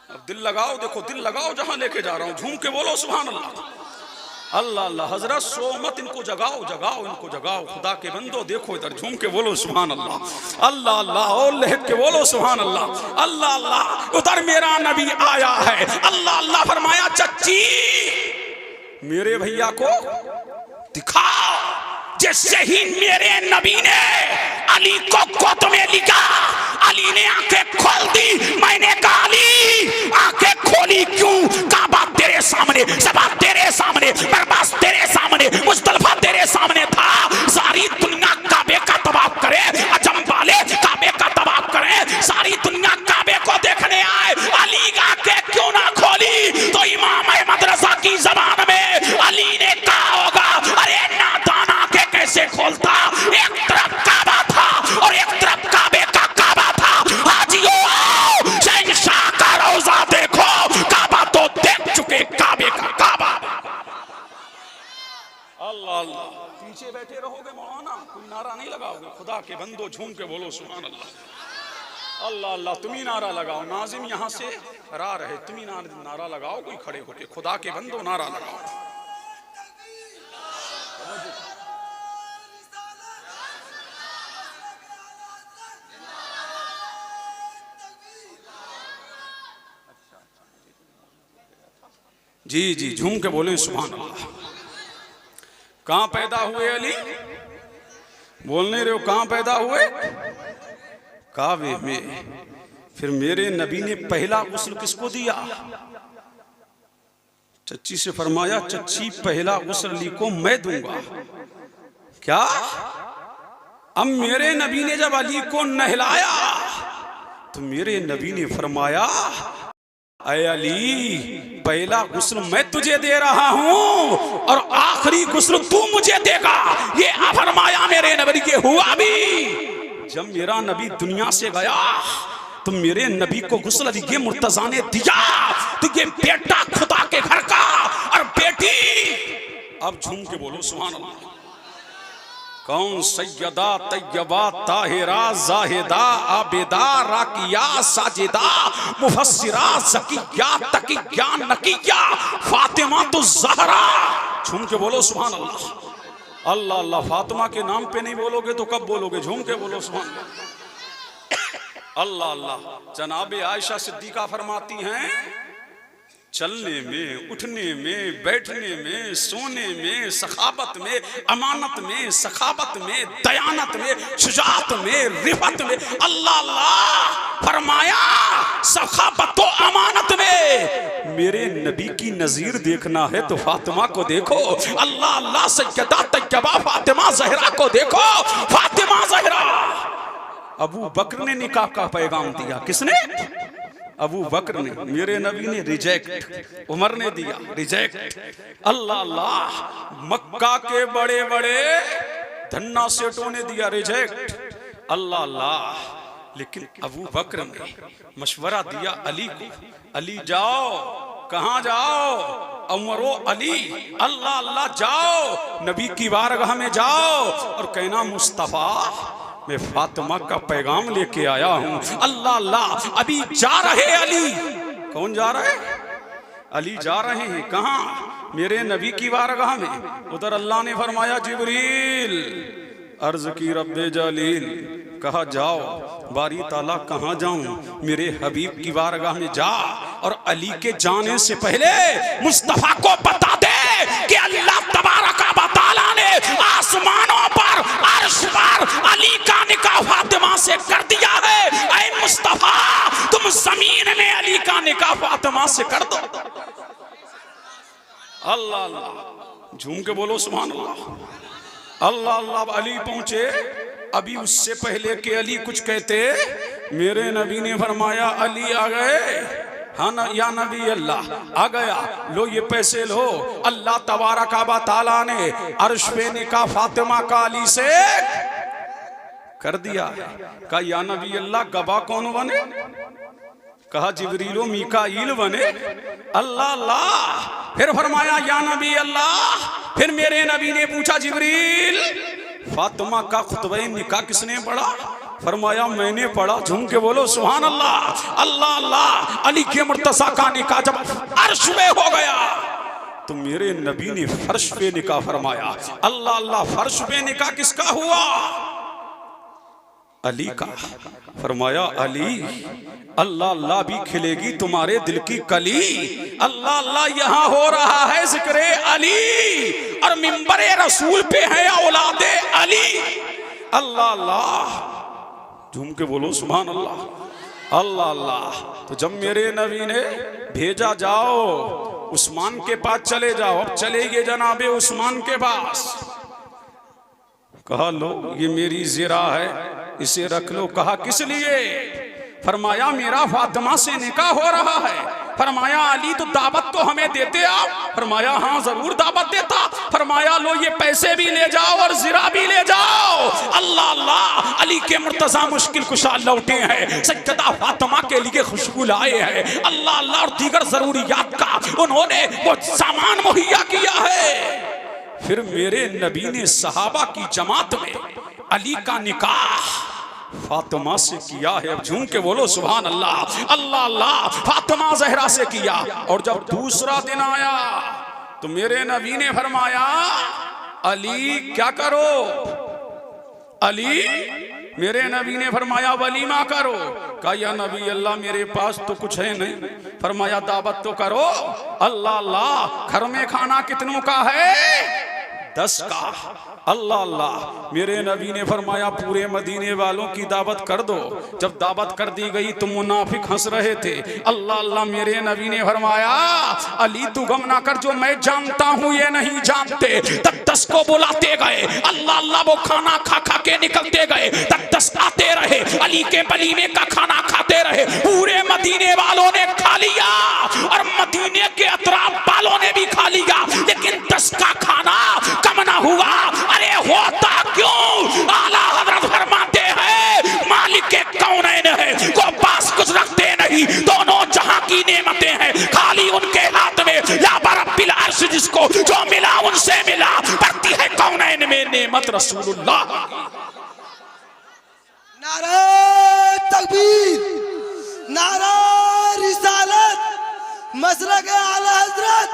अब दिल लगाओ, देखो दिल लगाओ जहां लेके जा रहा हूं। झूम के बोलो सुभान अल्लाह। अल्लाह अल्लाह। हजरत सो मत, इनको जगाओ, जगाओ, इनको जगाओ। खुदा के बंदो देखो इधर। झूम के बोलो सुभान अल्लाह। अल्लाह अल्लाह। और लहक के बोलो सुभान अल्लाह। अल्लाह अल्लाह। उधर मेरा नबी आया है। अल्लाह अल्लाह। फरमाया, चच्ची मेरे भैया को दिखाओ। जैसे ही मेरे नबी ने अली को गोद में लिया, अली ने आंखें खोल दी। मैंने कहा अली आंखें खोली क्यों? काबा तेरे सामने, सबा तेरे सामने, बरबास तेरे सामने, मुस्तलफा तेरे सामने था। सारी दुनिया काबे का तवाफ करे, अजम वाले काबे का तवाफ करे, सारी दुनिया काबे को देखने आए। अली आंखें क्यों ना खोली? तो इमाम मदरसा की जबान में अली ने कहा होगा, अरे नादान आंखें कैसे खोलता? एक तरफ काबा था और एक तरफ काबे का काबा था। हाजियों आओ, शहंशाह का के बंदो झूम के बोलो सुभान अल्लाह। अल्लाह अल्लाह। तुम ही नारा लगाओ, नाजिम यहाँ से रा रहे, तुम ही नारा लगाओ, कोई खड़े होके, खुदा के बंदो नारा लगाओ। जी जी झूम के बोले सुभान अल्लाह। कहां पैदा हुए अली? बोलने रहे हो कहां पैदा हुए? काबे में। फिर मेरे नबी ने पहला गुस्ल किसको दिया? चच्ची से फरमाया, चच्ची पहला गुस्ल अली को मैं दूंगा। क्या? अब मेरे नबी ने जब अली को नहलाया तो मेरे नबी ने फरमाया, ऐ अली पहला गुस्ल मैं तुझे दे रहा हूं और आखिरी गुस्ल तू मुझे देगा। ये फरमाया मेरे नबी के हुआ भी। जब मेरा नबी दुनिया से गया तो मेरे नबी को गुस्ल अली मुर्तजा ने दिया। तो ये बेटा खुदा के घर का और बेटी, अब झूम के बोलो सुभान अल्लाह। कौन? सैयदा तैयबा ताहिरा जाहिदा आबिदा राकिया साजिदा मुफस्सिरा ज़किया तकिया नकिया फातिमा तो ज़हरा। झूम के बोलो सुभान अल्लाह। अल्लाह अल्लाह। फातिमा के नाम पे नहीं बोलोगे तो कब बोलोगे? झूम के बोलो सुभान अल्लाह। अल्लाह अल्लाह। जनाबे आयशा सिद्दीका फरमाती हैं, चलने में, उठने में, बैठने में, सोने में, सखाबत में, अमानत में, सखाबत में, दयानत में, शुजात में, रिफत में, अल्लाह अल्लाह फरमाया सखाबत और अमानत में मेरे नबी की नजीर देखना है तो फातिमा को देखो। अल्लाह अल्लाह। सैयदा तैयबा फातिमा ज़हरा को देखो। फातिमा ज़हरा। अबू बकर ने निकाह का पैगाम दिया। किसने? अबू बकर ने। मेरे नबी ने रिजेक्ट। उमर ने दिया रिजेक्ट। अल्लाह अल्लाह। मक्का के बड़े बड़े धन्ना सेठों ने दिया रिजेक्ट। अल्लाह अल्लाह। लेकिन अबू बकर ने मशवरा दिया अली को, अली जाओ। कहां जाओ? उमरो अली। अल्लाह अल्लाह। जाओ नबी की बारगाह में जाओ और कहना, मुस्तफा मैं फातिमा का पैगाम लेके आया हूं। अल्लाह अल्लाह। अभी जा रहे अली। कौन जा रहे? अली जा रहे हैं। कहां? मेरे नबी की बारगाह में। उधर अल्लाह ने फरमाया, जिब्रील अर्ज की रब्बे जलील। कहा जाओ। बारी ताला कहां जाऊं? मेरे हबीब की बारगाह में जा और अली के जाने से पहले मुस्तफा को बता दे कि अल्लाह तबारक व तआला ने आसमानों पर अर्श पर अली का निकाह फातिमा से कर दिया है। ऐ मुस्तफा तुम जमीन में अली का निकाह फातिमा से कर दो। अल्लाह अल्लाह। झूम के बोलो सुभान अल्लाह। अल्लाह अल्लाह। अली पहुंचे। अभी उससे पहले के अली कुछ कहते, मेरे नबी ने फरमाया, अली आ गए। हाँ ना या नबी अल्लाह आ गया। लो ये पैसे लो। अल्लाह तबारक व तआला ने अर्श पे निकाह फातिमा का अली से कर दिया। कहा या नबी अल्लाह गवाह कौन बने? कहा जिब्रीलो मीकाईल बने। अल्लाह अल्लाह। फिर फरमाया या नबी अल्लाह। फिर मेरे नबी ने पूछा, जिब्रील फातिमा का खुतबे निकाह किसने पढ़ा? फरमाया मैंने पढ़ा। झूम के बोलो सुभान अल्लाह। अल्लाह अल्लाह। अली के मुर्तजा का निकाह जब अर्श में हो गया तो मेरे नबी ने फर्श पे निकाह फरमाया। अल्लाह अल्लाह। फर्श पे निकाह किसका हुआ? अली का। फरमाया अली अल्लाह अल्लाह भी खिलेगी तुम्हारे दिल की कली। अल्लाह अल्लाह। यहाँ हो रहा है जिक्र अली और मिंबर रसूल पे है औलादे अली। अल्लाह अल्लाह। झूम के बोलो सुभान अल्लाह। अल्लाह अल्लाह। तो जब मेरे नबी ने भेजा, जाओ उस्मान के पास चले जाओ। अब चले गए जनाबे उस्मान के पास। कहा लो ये मेरी ज़िरा है, इसे रख लो। कहा किस लिए? फरमाया मेरा फातिमा से निकाह हो रहा है। फरमाया अली तो दावत तो हमें देते आप? फरमाया हाँ जरूर दावत देता। फरमाया लो ये पैसे भी ले जाओ और ज़िरा भी ले जाओ। अल्लाह अल्लाह। अली के मुर्तजा मुश्किल कुशा लौटे हैं। सैयदा फातिमा के लिए खुशबू लाए हैं। अल्लाह अल्लाह। और दीगर जरूरियात का उन्होंने वो सामान मुहैया किया है। फिर मेरे नबी ने सहाबा की जमात में अली का निकाह फातिमा से किया है। अब झूम के बोलो सुभान अल्लाह। अल्लाह अल्लाह फातिमा जहरा से किया। और जब दूसरा दिन आया तो मेरे नबी ने फरमाया अली क्या करो, अली मेरे नबी ने फरमाया वलीमा करो। कहा या नबी अल्लाह मेरे पास तो कुछ है नहीं। फरमाया दावत तो करो। अल्लाह अल्लाह घर में खाना कितनों का है? 10 का। अल्लाह अल्लाह मेरे नबी ने फरमाया पूरे मदीने वालों की दावत कर दो। जब दावत कर दी गई तो मुनाफिक हंस रहे थे। अल्लाह अल्लाह मेरे नबी ने फरमाया अली तू गम ना कर, जो मैं जानता हूँ ये नहीं जानते। तब 10 को बुलाते गए। अल्लाह अल्लाह वो खाना खा खा के निकलते गए। तब 10 आते रहे, अली के वलीमे का खाना खाते रहे। पूरे मदीने वालों ने खा लिया और मदीने के अतराफ वालों ने भी खा लिया, लेकिन 10 का खाना कम ना हुआ। अरे होता क्यों? आला हजरत फरमाते हैं मालिक के कौनैन है, को पास कुछ रखते नहीं, दोनों जहां की नेमतें हैं खाली उनके हाथ में। या बरब्बिल अर्श जिसको जो मिला उनसे मिला, बढ़ती है कौनैन में नेमत रसूलुल्लाह। नारा तकबीर, नारा रिसालत, मसलक आला हजरत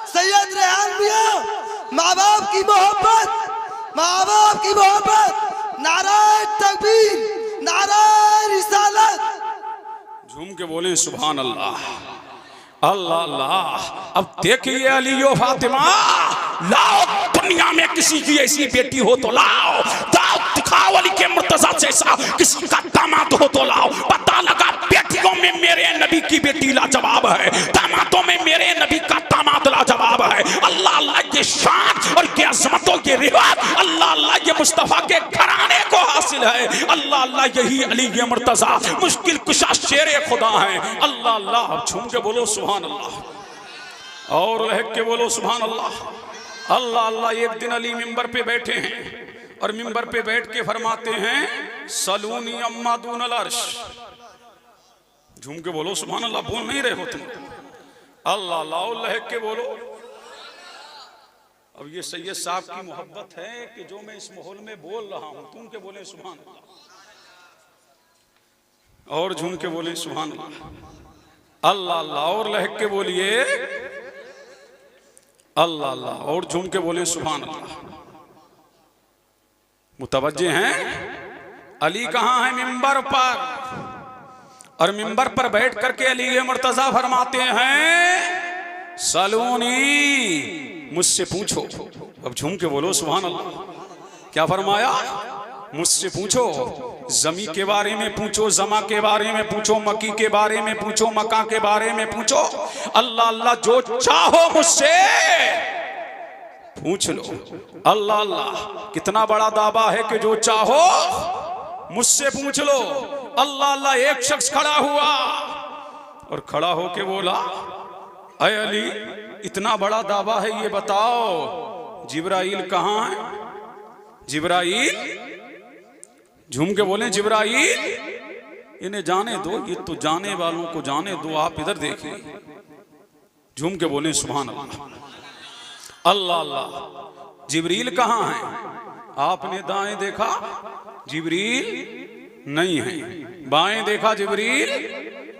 सैयद रेहान मियां, माँ बाप की मोहब्बत, माँ बाप की मोहब्बत। नारा तकबीर, नारा रिसालत। झूम के बोले सुभान अल्लाह। अल्लाह अल्लाह। अब देखिए अली और फातिमा, लाओ दुनिया में किसी की ऐसी बेटी हो तो लाओ, दाऊद दिखाओ अली के मुर्तजा जैसा किसी का दामाद हो तो लाओ। पता लगा बेटियों में मेरे नबी की बेटी लाजवाब है, दामादों में मेरे नबी का दामाद लाजवाब है। अल्लाह अल्लाह ये शान और ये अजमतों के रिवाज, अल्लाह अल्लाह ये मुस्तफा के घराने को हासिल है। अल्लाह अल्लाह यही अली के मुर्तजा मुश्किल कुशा शेरे खुदा है। अल्लाह अल्लाह। अब झूम के बोलो सुभान अल्लाह और लहक के बोलो सुभान अल्लाह। अल्लाह अल्लाह। एक दिन अली मिंबर पे बैठे हैं और मिंबर पे बैठ के फरमाते हैं सलूनी अम्मा दूनल अर्श। झूम के बोलो सुभान अल्लाह। बोल नहीं रहे हो तुम? अल्लाह अल्लाह और लहक के बोलो। अब ये सैयद साहब की मोहब्बत है कि जो मैं इस माहौल में बोल रहा हूं तुम के बोले सुभान अल्लाह और झूम के बोले सुभान अल्लाह। अल्लाह अल्लाह और लहक के बोलिए अल्लाह अल्लाह और झूम के बोले सुभान अल्लाह। मुतवज्जे हैं? अली कहां है? मिंबर पर। और मिंबर पर बैठ करके अली मुर्तजा फरमाते हैं सलूनी, मुझसे पूछो। अब झूम के बोलो सुभान अल्लाह। क्या फरमाया? मुझसे पूछो, जमी के बारे में पूछो, जमा के बारे में पूछो, मकी के बारे में पूछो, मका के बारे में पूछो। अल्लाह अल्लाह जो चाहो मुझसे पूछ लो। अल्लाह अल्लाह। कितना बड़ा दावा है कि जो चाहो मुझसे पूछ लो। अल्लाह अल्लाह। एक शख्स खड़ा हुआ और खड़ा होके बोला अय अली, इतना बड़ा दावा है, ये बताओ जिब्राइल कहाँ है? जिब्राइल? झूम के बोले जिब्राइल। इन्हें जाने दो, ये तो जाने वालों को जाने दो, आप इधर देखिए। झूम के बोले सुभान अल्लाह। अल्लाह अल्लाह। जिब्रील कहाँ है? आपने दाएं देखा जिब्रील नहीं है, बाएं देखा जिब्रील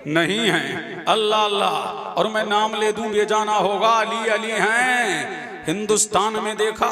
नहीं है। अल्लाह अल्लाह। और मैं नाम ले दूं बेजाना होगा, अली अली हैं। हिंदुस्तान में देखा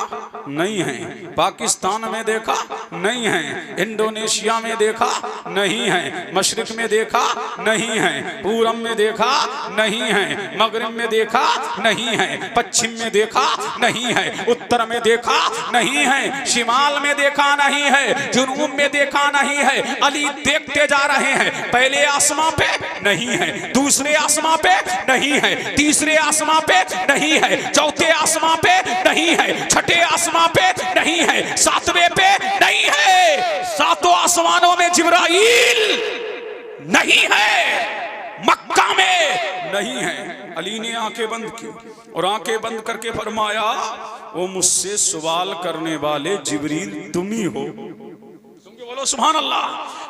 नहीं है, पाकिस्तान में देखा नहीं है, इंडोनेशिया में देखा नहीं है, मशरिक में देखा नहीं है, पूरब में देखा नहीं है, मगरिब में देखा नहीं है, पश्चिम में देखा नहीं है, उत्तर में देखा नहीं है, शिमाल में देखा नहीं है, जुनूब में देखा नहीं है। अली देखते जा रहे हैं। पहले आसमां पे नहीं है, दूसरे आसमां पे नहीं है, तीसरे आसमां पे नहीं है, चौथे आसमां पे नहीं है, छठे आसमां पे नहीं है, सातवें पे नहीं है, सातों आसमानों में जिब्राइल नहीं है, मक्का में नहीं है। अली ने आंखें बंद की और आंखें बंद करके फरमाया वो मुझसे सवाल करने वाले जिब्रील तुम ही हो। बोलो सुभान अल्लाह।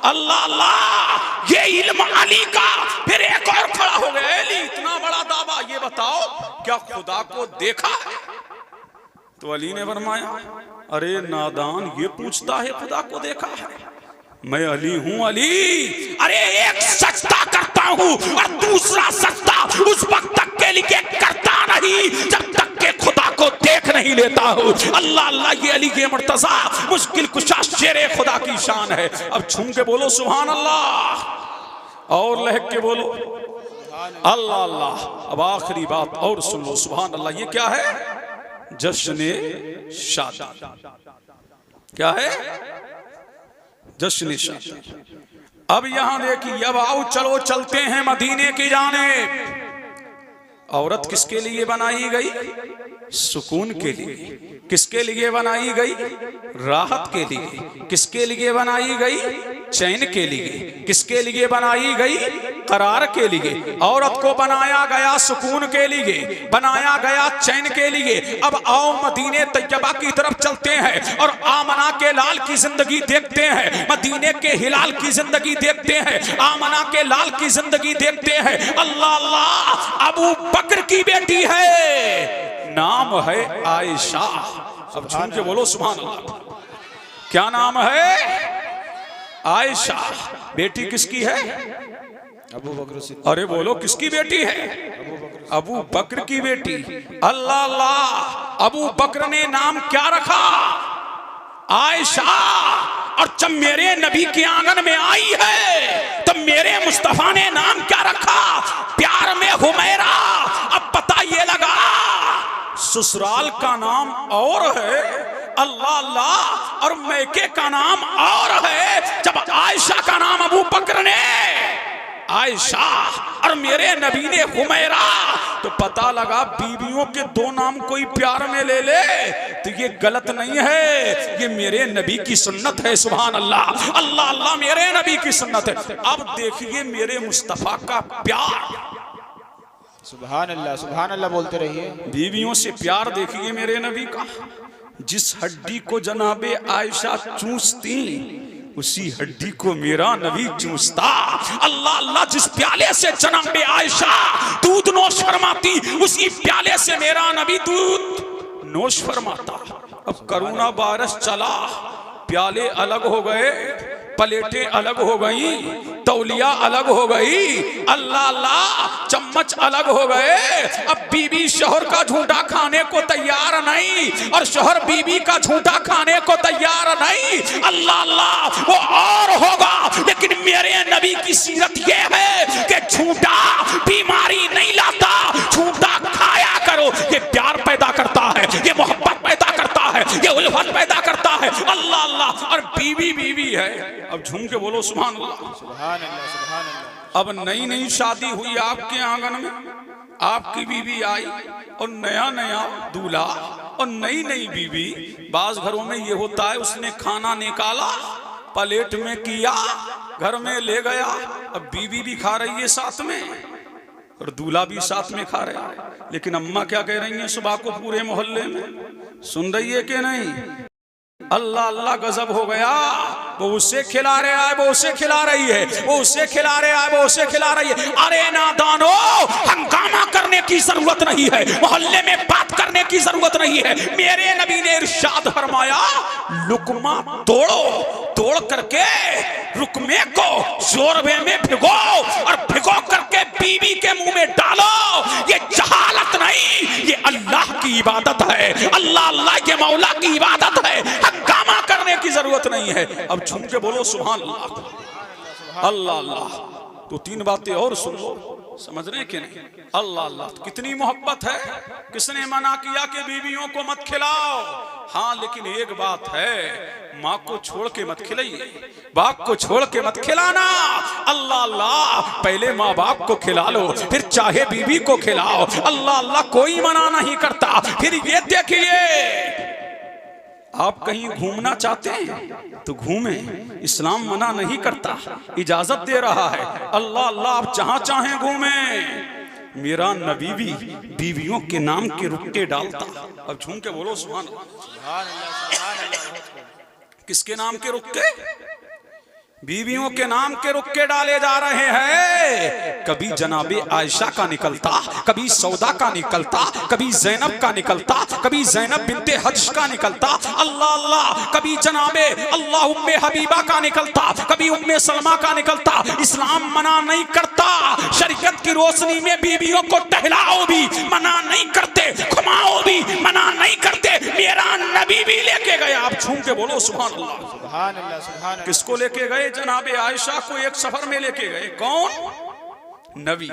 अल्लाह अल्लाह। ये इल्म अली का। फिर एक और खड़ा हो गया, अली इतना बड़ा दावा, ये बताओ क्या खुदा को देखा है? तो अली ने फरमाया, अरे नादान, ये पूछता है खुदा को देखा है? मैं अली हूं अली। अरे एक सजदा करता हूं और दूसरा सजदा उस वक्त तक के लिए करता नहीं जब तक के खुदा को देख नहीं लेता हूं। अल्लाह अल्लाह, ये अली के मुर्तजा मुश्किल कुशा शेरे खुदा की शान है। अब झूम के बोलो सुभान अल्लाह, और लहक के बोलो अल्लाह अल्लाह। अब आखिरी बात और सुन लो, सुभान अल्लाह। ये क्या है? जश्न शादी। क्या है? जश्न शादी। अब यहां देखिए, अब आओ चलो चलते हैं मदीने की जानिब। औरत किसके लिए बनाई गई? सुकून के लिए। किसके लिए बनाई गई? राहत के लिए। किसके लिए बनाई गई? चैन के लिए। किसके लिए बनाई गई? करार के लिए। औरत को बनाया गया सुकून के लिए, बनाया गया चैन के लिए। अब आओ मदीने तैयबा की तरफ चलते हैं और आमना के लाल की जिंदगी देखते हैं, मदीने के हिलाल की जिंदगी देखते हैं, आमना के लाल की जिंदगी देखते हैं। अल्लाह अल्लाह, अबू बकर की बेटी है, नाम है आयशा। अब झूम के बोलो सुभान अल्लाह। क्या नाम है? आयशा। बेटी किसकी है? अबू बकर। अरे बोलो किसकी बेटी है? अबू बकर की बेटी। अल्लाह अल्लाह, अबू बकर ने नाम क्या रखा? आयशा। और जब मेरे नबी के आंगन में आई है तब मेरे मुस्तफा ने नाम क्या रखा? प्यार में हुमैरा। अब पता ये लगा ससुराल का नाम और है, अल्लाह अल्लाह, और मैके का नाम और है। जब आयशा का नाम अबू बकर ने आयशा और मेरे नबी ने हुमैरा, तो पता लगा बीवियों के दो नाम कोई प्यार में ले ले तो ये गलत नहीं है, ये मेरे नबी की सुन्नत है। सुभान अल्लाह, अल्लाह अल्लाह, मेरे नबी की सुन्नत है। अब देखिए मेरे मुस्तफा का प्यार। सुभान अल्लाह बोलते रहिए। बीवियों से प्यार देखिए मेरे नबी का। जिस हड्डी को जनाबे आयशा चूसती उसी हड्डी को मेरा नबी चूसता। अल्लाह अल्लाह, जिस प्याले से जनाबे आयशा दूध नोश फरमाती उसी प्याले से मेरा नबी दूध नोश फरमाता। अब करोना वायरस चला, प्याले अलग हो गए, प्लेटें अलग हो गई, तौलिया अलग हो गई, अल्लाह अल्लाह, चम्मच अलग हो गए। अब बीबी शोहर का झूठा खाने को तैयार नहीं और शोहर बीबी का झूठा खाने को तैयार नहीं। अल्लाह अल्लाह, वो और होगा, लेकिन मेरे नबी की सीरत ये है कि झूठा बीमारी नहीं लाता, झूठा खाया करो। ये प्यार पैदा करता है, ये मोहब्बत पैदा करता है, ये उल्फत पैदा करता है। अल्लाह अल्लाह, और बीवी बीवी है। अब झूम के बोलो सुभान अल्लाह। सुभान अल्लाह, सुभान अल्लाह। अब नई नई शादी हुई आपके आंगन में, आपकी बीवी आई और नया नया दूल्हा और नई नई बीवी। बाज घरों में ये होता है, उसने खाना निकाला, प्लेट में किया, घर में ले गया, अब बीवी भी खा रही है साथ में और दूल्हा भी साथ में खा रहा है। लेकिन अम्मा क्या कह रही है सुबह को पूरे मोहल्ले में? सुन रही है कि नहीं? अल्लाह अल्लाह, गजब हो गया। वो उससे खिला रहा है, वो उसे खिला रही है, वो उससे खिला रहा है, वो उसे खिला रही है। अरे नादानो, हंगामा करने की जरूरत नहीं है, मोहल्ले में बात करने की जरूरत नहीं है। मेरे नबी ने इरशाद फरमाया, लुकमा तोड़ो, तोड़ करके रुकमे को शोरबे में भिगो और भिगो करके बीवी के मुंह में डालो। ये जहालत नहीं, ये अल्लाह की इबादत है। अल्लाह अल्लाह, ये मौला की इबादत है, हंगामा करने की जरूरत नहीं है। अब झूम के बोलो सुभान अल्लाह। अल्लाह अल्लाह, तो तीन बातें और सुन लो, समझ रहे कि नहीं? अल्लाह अल्लाह, कितनी मोहब्बत है। किसने मना किया कि बीवियों को मत खिलाओ? हाँ, लेकिन एक बात है, माँ को छोड़ के मत खिलाइए, बाप को छोड़ के मत खिलाना। अल्लाह अल्लाह, पहले माँ बाप को खिला लो, फिर चाहे बीवी को खिलाओ। अल्लाह अल्लाह, कोई मना नहीं करता। फिर ये देखिए, आप कहीं घूमना चाहते हैं तो घूमें, इस्लाम मना नहीं करता, इजाजत दे रहा है। अल्लाह अल्लाह, आप जहां चाहें घूमें। मेरा नबी भी बीवियों के नाम के रुक्के डालता। अब झूम के बोलो सुभान अल्लाह। किसके नाम के रुक्के? बीवियों के नाम के रुक्के डाले जा रहे हैं। कभी जनाबे आयशा का निकलता, कभी सौदा का निकलता, कभी जैनब का निकलता, कभी जैनब बिनते हज का निकलता, अल्लाह अल्लाह, कभी जनाबे अल्लाह उम्मे हबीबा का निकलता, कभी उम्मे सलमा का निकलता। इस्लाम मना नहीं करता, शरीयत की रोशनी में बीवियों को टहलाओ भी मना नहीं करते, घुमाओ भी मना नहीं करते। मेरा नबी भी लेके गए। आप झूम के बोलो सुभान अल्लाह। सुभान अल्लाह, सुभान अल्लाह। किसको लेके गए? जनाबे आयशा को एक सफर में लेके गए। कौन? नबी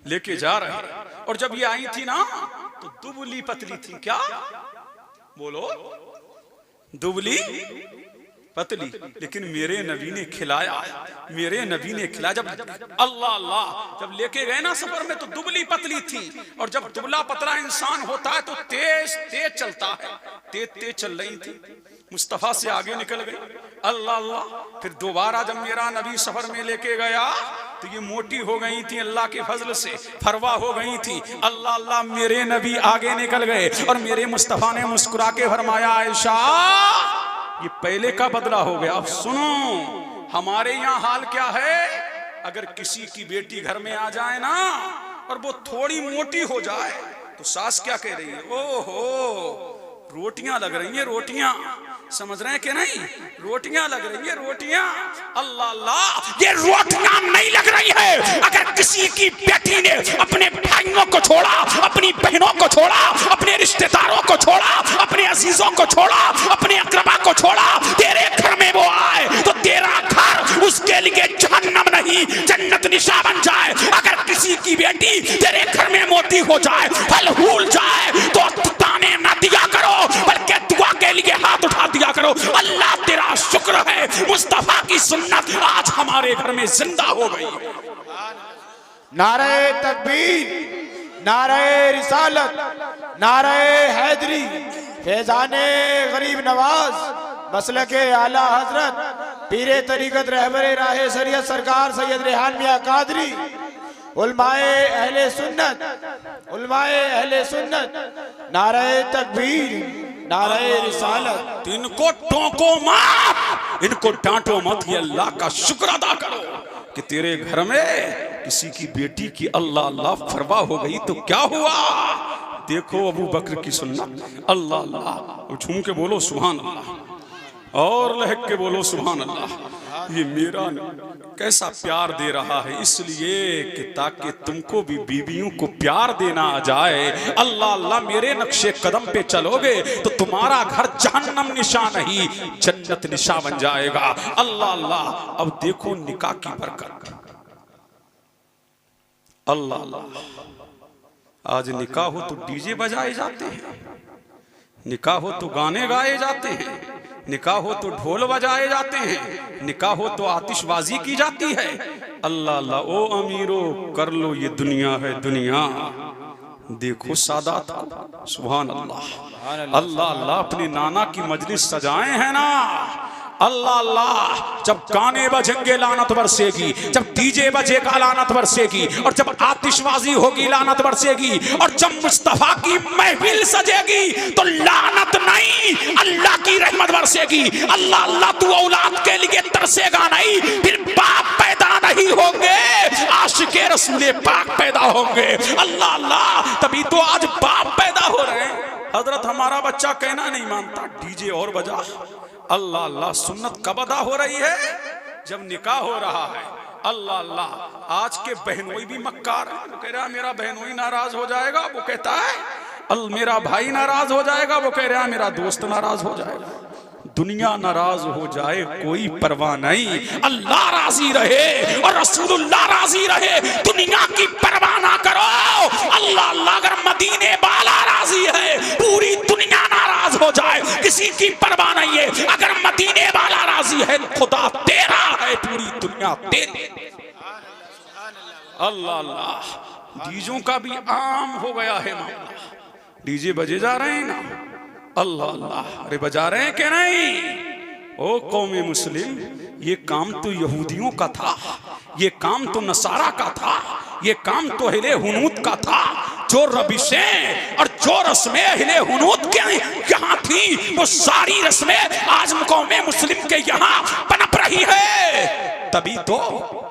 लेके जा रहे हैं। और जब ये आई थी ना तो दुबली पतली थी। क्या बोलो? दुबली पतली, लेकिन मेरे नबी ने खिलाया, मेरे नबी ने खिलाया। जब अल्लाह अल्लाह, जब लेके गए ना सफर में तो दुबली पतली थी। और जब दुबला पतला इंसान होता है तो तेज तेज चलता है, तेज तेज चल रही थी, मुस्तफा से आगे निकल गई। अल्लाह अल्लाह। फिर दोबारा जब मेरा नबी सफर में लेके गया तो ये मोटी हो गई थी, अल्लाह के फजल से फरवा हो गई थी। अल्लाह अल्लाह, मेरे नबी आगे निकल गए और मेरे मुस्तफा ने मुस्कुरा के फरमाया, आयशा ये पहले का बदला हो गया। अब सुनो, हमारे यहाँ हाल क्या है, अगर किसी की बेटी घर में आ जाए ना और वो थोड़ी मोटी हो जाए तो सास क्या कह रही है? ओहो, रोटियां लग रही हैं, रोटियां। समझ रहे हैं कि नहीं? रोटियां लग रही है, रोटियां। अल्लाह अल्लाह, ये रोटियां नहीं लग रही है। अगर किसी की बेटी ने अपने भाइयों को छोड़ा, अपनी बहनों को छोड़ा, अपने रिश्तेदारों को छोड़ा, अपने अजीजों को छोड़ा, अपने अकरबा को छोड़ा, तेरे घर में वो आए तो तेरा घर उसके लिए जहन्नम नहीं जन्नत निशा बन जाए। अगर किसी की बेटी तेरे घर में मोटी हो जाए, फल फूल जाए, तो ताने न दिया करो, बल्कि दुआ के लिए हाथ उठा दिया करो। अल्लाह तेरा शुक्र है, मुस्तफा की सुन्नत आज हमारे घर में जिंदा हो गई। नारे तकबीर, नारे रिसालत, नारे हैदरी, फैजाने गरीब नवाज, मसलके आला हजरत पीरे तरीकत रहबरे राहे शरीयत सरकार सैयद रेहान मियां कादरी, उलमाए अहले सुन्नत, उलमाए अहले सुन्नत, नारे तकबीर, नारे रिसालत। इनको टोको मत, इनको डांटो मत। ये अल्लाह का शुक्र अदा करो कि तेरे घर में किसी की बेटी की अल्लाह अल्लाह फरवा हो गई तो क्या हुआ? देखो अबू बकर की सुन्नत। अल्लाह अल्लाह, झूम के बोलो सुभान अल्लाह और लहक के बोलो सुभान अल्लाह। ये मेरा कैसा प्यार दे रहा है, इसलिए कि ताकि तुमको भी बीवियों को प्यार देना आ जाए। अल्लाह अल्लाह, मेरे नक्शे कदम पे चलोगे तो तुम्हारा घर जहन्नम निशा नहीं जन्नत निशा बन जाएगा। अल्लाह अल्लाह। अब देखो निकाह की बरकत। अल्लाह अल्लाह, आज निकाह हो तो डीजे बजाए जाते हैं, निकाह हो तो गाने गाए जाते हैं, निकाह हो तो ढोल बजाए जाते हैं, निकाह हो तो आतिशबाजी की जाती है। अल्लाह अल्लाह, ओ अमीरो कर लो ये दुनिया है दुनिया, देखो सादात को। सुभान अल्लाह। अल्लाह अल्लाह, अपने नाना की मजलिस सजाए हैं ना। अल्लाह अल्लाह, जब गाने बजेंगे लानत बरसेगी, जब डीजे बजेगा लानत बरसेगी, और जब आतिशबाजी होगी लानत बरसेगी, और जब मुस्तफा की महफिल सजेगी तो लानत नहीं अल्लाह की रहमत बरसेगी। अल्लाह अल्लाह, तू औलाद के लिए तरसेगा नहीं, फिर बाप पैदा नहीं होंगे, आशिके रसूले पाक पैदा होंगे। अल्लाह अल्लाह, तभी तो आज बाप पैदा हो रहे हैं। हजरत हमारा बच्चा कहना नहीं मानता, डीजे और बजा। अल्लाह अल्लाह, सुन्नत कब अदा हो रही है? जब निकाह हो रहा है। अल्लाह अल्लाह, आज के बहनोई भी मक्कार है। वो कह रहा है मेरा बहनोई नाराज हो जाएगा, वो कहता है मेरा भाई नाराज हो जाएगा, वो कह रहा है मेरा दोस्त नाराज हो जाएगा। दुनिया नाराज हो जाए कोई परवाह नहीं, अल्लाह राजी रहे और रसूलुल्लाह राजी रहे, दुनिया की परवाह ना करो। अल्लाह अल्लाह, अगर मदीने वाला राजी है पूरी दुनिया नाराज हो जाए, किसी की परवाह नहीं है। अगर मदीने वाला राजी है खुदा तेरा है, पूरी दुनिया तेरी। अल्लाह अल्लाह, डीजों का भी आम हो गया है मामला, डीजे बजे जा रहे हैं ना। अल्लाह अल्लाह, अरे बजा रहे हैं कि नहीं? ओ कौमे मुस्लिम, ये काम तो यहूदियों का था, ये काम तो नसारा का था, ये काम तो अहले हुनूत का था। जो रबिशें और जो रस्में अहले हुनूत के यहाँ थी, वो सारी रस्में आज कौमे मुस्लिम के यहाँ पनप रही है, तभी तो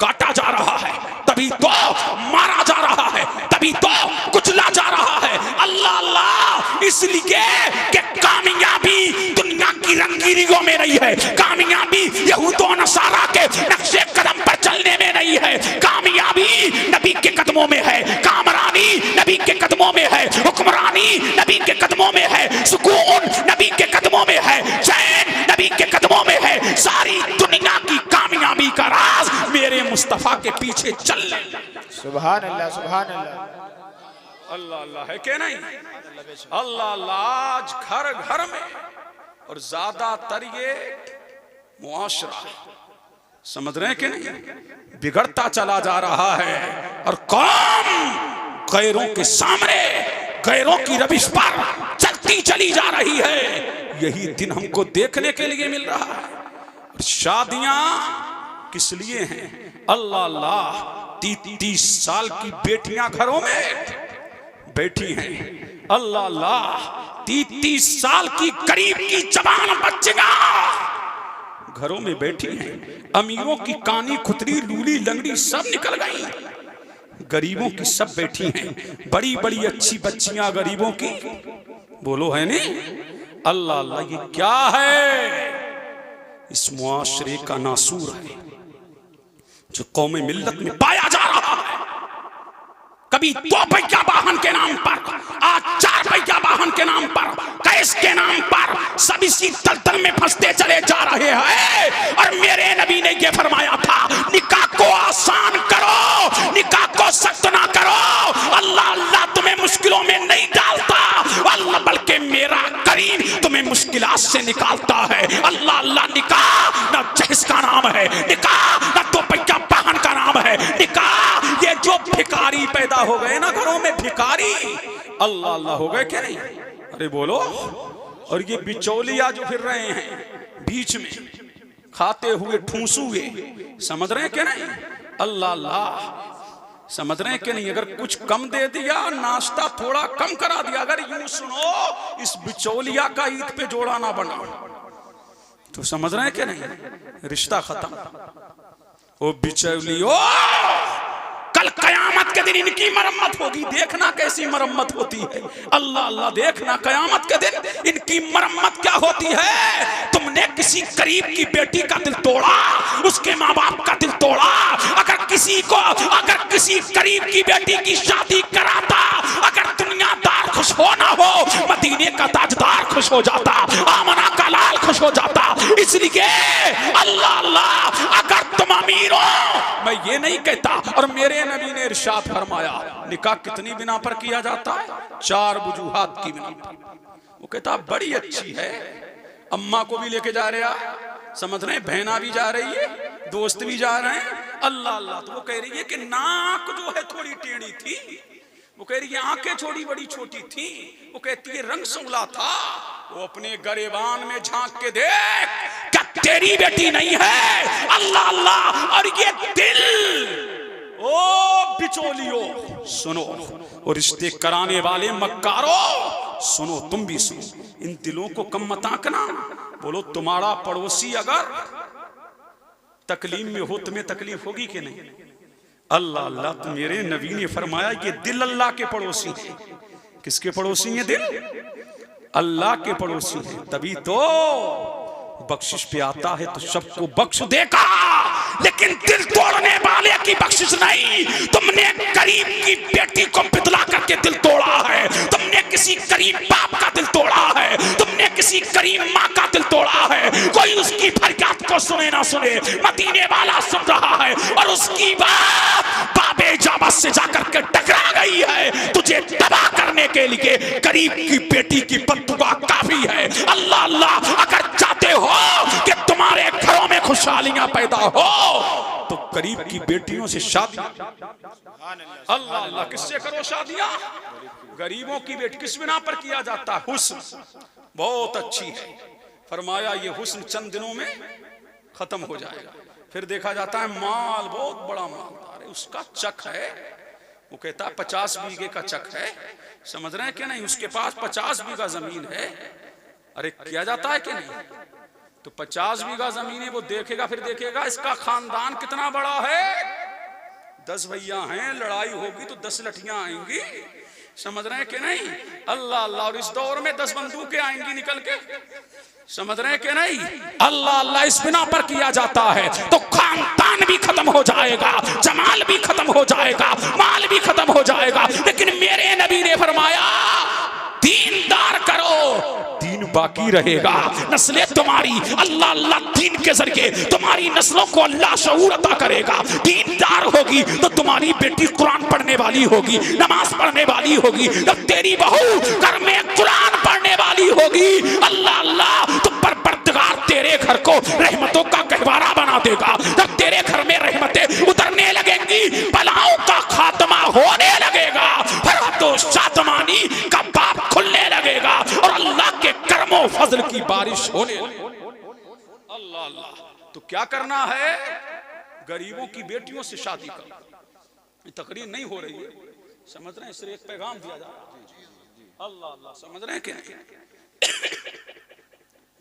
काटा जा रहा है, तभी तो मारा जा रहा है, तभी तो कुचला जा रहा है। अल्लाह अल्लाह, इसलिए कि कामयाबी दुनिया की रंगीनियों में नहीं है, कामयाबी यहूद और नसारा के नक्शे कदम पर चलने में नहीं है, कामयाबी नबी के कदमों में है, कामरानी नबी के कदमों में है, हुक्मरानी नबी के कदमों में है, सुकून नबी के कदमों में है, चैन नबी के कदमों में है। सारी दुनिया की कामयाबी का राज मेरे मुस्तफा के पीछे चल। सुभान अल्लाह, सुभान अल्लाह। अल्लाह अल्लाह है कि नहीं? अल्लाह अल्लाह। आज घर घर में और ज्यादातर ये मुआशरा, समझ रहे हैं कि नहीं, बिगड़ता चला जा रहा है और कौम गैरों के सामने गैरों की रविश पर चलती चली जा रही है। यही दिन हमको देखने के लिए मिल रहा है। और शादियां किस लिए हैं? अल्लाह अल्लाह, 30 साल की बेटियां घरों में बैठी हैं। अल्लाह अल्लाह, 30 साल की करीब की जवान बच्चियां घरों में बैठी हैं। अमीरों की कानी खुतरी लूली लंगड़ी सब निकल गई, गरीबों की सब बैठी हैं। बड़ी बड़ी अच्छी बच्चियां गरीबों की, बोलो है नहीं? अल्लाह अल्लाह, ये क्या है? इस मुआशरे का नासूर है जो कौमे मिल्लत में पाया जा रहा है। कभी 2 पहिया वाहन के नाम पर, आज 4 पहिया वाहन के नाम पर, कैश के नाम पर सब इसी दलदल में फंसते चले जा रहे हैं। और मेरे नबी ने यह फरमाया था, निकाह को आसान करो, निकाह को सख्त ना करो। अल्लाह अल्लाह तुम्हें मुश्किलों में नहीं डालता, अल्लाह बल्कि मेरा करीम तुम्हें मुश्किलात से निकालता है। अल्लाह अल्लाह, निकाह ना जहेज का नाम है, निकाह ना 2 पहिया वाहन का नाम है, निकाह ये जो भिखारी पैदा हो गए ना घरों में, भिखारी, अल्लाह अल्लाह हो गए क्या नहीं? अरे बोलो। और ये बिचौलिया जो फिर रहे हैं बीच में खाते हुए ठूंसूए, समझ रहे हैं क्या नहीं? अल्लाह अल्लाह, समझ रहे हैं कि नहीं? अगर कुछ कम दे दिया, नाश्ता थोड़ा कम करा दिया, अगर यूं सुनो इस बिचौलिया का ईद पे जोड़ा ना बना तो समझ रहे हैं कि नहीं, रिश्ता खत्म। ओ बिचौलियो, कल कयामत के दिन इनकी मरम्मत होगी, देखना कैसी मरम्मत होती है। अल्लाह अल्लाह, देखना कयामत के दिन इनकी मरम्मत क्या होती है। तुमने किसी गरीब की बेटी का दिल तोड़ा, उसके माँ बाप का दिल तोड़ा। अगर किसी गरीब की बेटी की शादी कराता, अगर दुनियादार खुश हो ना हो, मदीने का ताजदार खुश हो जाता, आमना का लाल खुश हो जाता। इसलिए अल्लाह अल्लाह, अगर तुम अमीर हो, मैं ये नहीं कहता, और मेरे नबी ने इरशाद फरमाया, निकाह कितनी बिना पर किया जाता है? 4 वजूहात की बिना पर। वो कहता बड़ी अच्छी है, अम्मा को भी लेके जा रहे हैं, समझ रहे हैं, बहना भी जा रही है, दोस्त भी जा रहे हैं। अल्लाह अल्लाह, तो वो कह रही है कि नाक जो है थोड़ी टेढ़ी थी, वो कह रही है आंखें थोड़ी बड़ी छोटी थी, वो कहती है रंग संवला था। वो अपने गरेबान में झांक के देख, क्या तेरी बेटी नहीं है? अल्लाह अल्लाह। और ये दिल, ओ बिचौलियो सुनो, और रिश्ते कराने वाले मक्कारो सुनो, तुम भी सुनो, इन दिलों को कम मत आंकना। बोलो, तुम्हारा पड़ोसी अगर तकलीफ में हो, तुम्हें तकलीफ होगी कि नहीं? अल्लाह अल्लाह, तो मेरे नबी ने फरमाया ये दिल अल्लाह के पड़ोसी है। किसके पड़ोसी हैं? दिल अल्लाह के पड़ोसी हैं। तभी तो बख्शिश पे आता है तो सबको बख्श देगा, लेकिन दिल तोड़ने वाले की बख्शिश नहीं। तुमने गरीब की बेटी को बिदला करके दिल तोड़ा है, तुमने किसी गरीब बाप का दिल तोड़ा है, तुमने किसी गरीब माँ का दिल तोड़ा है। कोई उसकी फरियाद को सुने ना सुने, मदीने वाला सुन रहा है, और उसकी बात बाबे जाबत से जाकर के टकरा गई है। तुझे तबाह करने के लिए गरीब की बेटी की बददुआ काफी है। अल्लाह अल्लाह, अगर चाहते हो कि तुम्हारे घरों में खुशहालियां पैदा हो तो गरीब की बेटियों से शादी। अल्लाह अल्लाह, किससे करो शादियां? गरीबों की बेटी। किस बिना पर किया जाता है? हुस्न बहुत अच्छी है, फरमाया ये हुस्न चंद दिनों में खत्म हो जाएगा। फिर देखा जाता है माल बहुत बड़ा मालदार है, उसका चक है, वो कहता है 50 बीघे का चक है, समझ रहे हैं कि नहीं? उसके पास 50 बीघा जमीन है। अरे किया जाता है कि नहीं? तो 50 बीघा जमीन है, वो देखेगा, फिर देखेगा इसका खानदान कितना बड़ा है। 10 भैया हैं, लड़ाई होगी तो 10 लठियां आएंगी, समझ रहे हैं कि नहीं? अल्लाह अल्लाह। और इस दौर में 10 बंदूकें आएंगी निकल के, समझ रहे हैं कि नहीं? अल्लाह अल्लाह इस बिना पर किया जाता है तो खानदान भी खत्म हो जाएगा, जमाल भी खत्म हो जाएगा, माल भी खत्म हो जाएगा। लेकिन मेरे नबी ने फरमाया दीनदार करो, दीन बाकी रहेगा। नस्लें तुम्हारी अल्लाह अल्लाह दीन के जरिए तुम्हारी नस्लों को अल्लाह शऊर अता करेगा। दीनदार होगी तो तुम्हारी बेटी कुरान पढ़ने वाली होगी, नमाज पढ़ने वाली होगी। जब तेरी बहू घर में कुरान पढ़ने वाली होगी, अल्लाह अल्लाह तुम पर परवरदिगार तेरे घर को रहमतों का गहवारा बना देगा। जब तेरे घर में रहमतें उतरने लगेंगी, बलाओं का खात्मा होने लगेगा, फरहत शादमानी का बाप खुलने लगेगा और अल्लाह के करमो फजल की बारिश होने लगेगी। अल्लाह अल्लाह। तो क्या करना है? गरीबों की बेटियों से शादी करो। तकरीर नहीं हो रही है, समझ रहे हैं? सिर्फ एक पैगाम दिया जा रहा है। अल्लाह अल्लाह, समझ रहे हैं कि नहीं?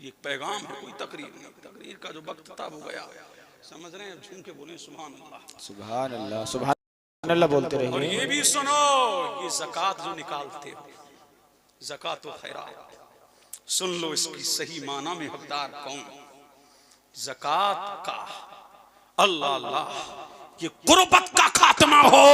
ये पैगाम है, कोई तकरीर नहीं। तकरीर का जो वक्त था वो गया, समझ रहे हैं? झूम के बोले सुभान अल्लाह, सुभान अल्लाह, सुभान अल्लाह बोलते रहिए। और ये भी सुनो, ये ज़कात जो निकालते हो, ज़कात व खैरात, सुन लो इसकी सही माना में हकदार कौन? ज़कात का अल्लाह अल्लाह ये गुर्बत का खात्मा हो।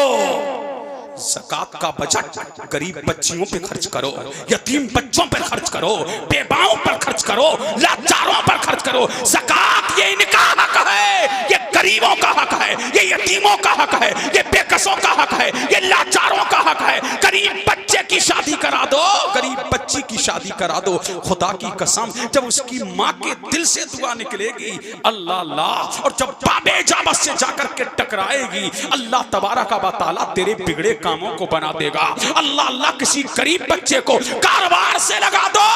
ज़कात का बजट गरीब बच्चियों पे खर्च करो, यतीम बच्चों पर खर्च करो, बेवाओं पर खर्च करो, लाचारों पर खर्च करो। ज़कात ये इनका हक है, ये गरीबों का हक है, ये यतीमों का हक है, ये बेकसों का हक है, ये लाचारों का हक है। गरीब बच्चे की शादी करा दो, गरीब बच्ची की शादी करा दो। खुदा की कसम, जब उसकी माँ के दिल से दुआ निकलेगी, अल्लाह अल्लाह, और जब बाबे जाबत से जाकर के टकराएगी, अल्लाह तबारक व तआला तेरे बिगड़े कामों को बना देगा। अल्लाह अल्लाह किसी गरीब बच्चे को कारोबार से लगा दो।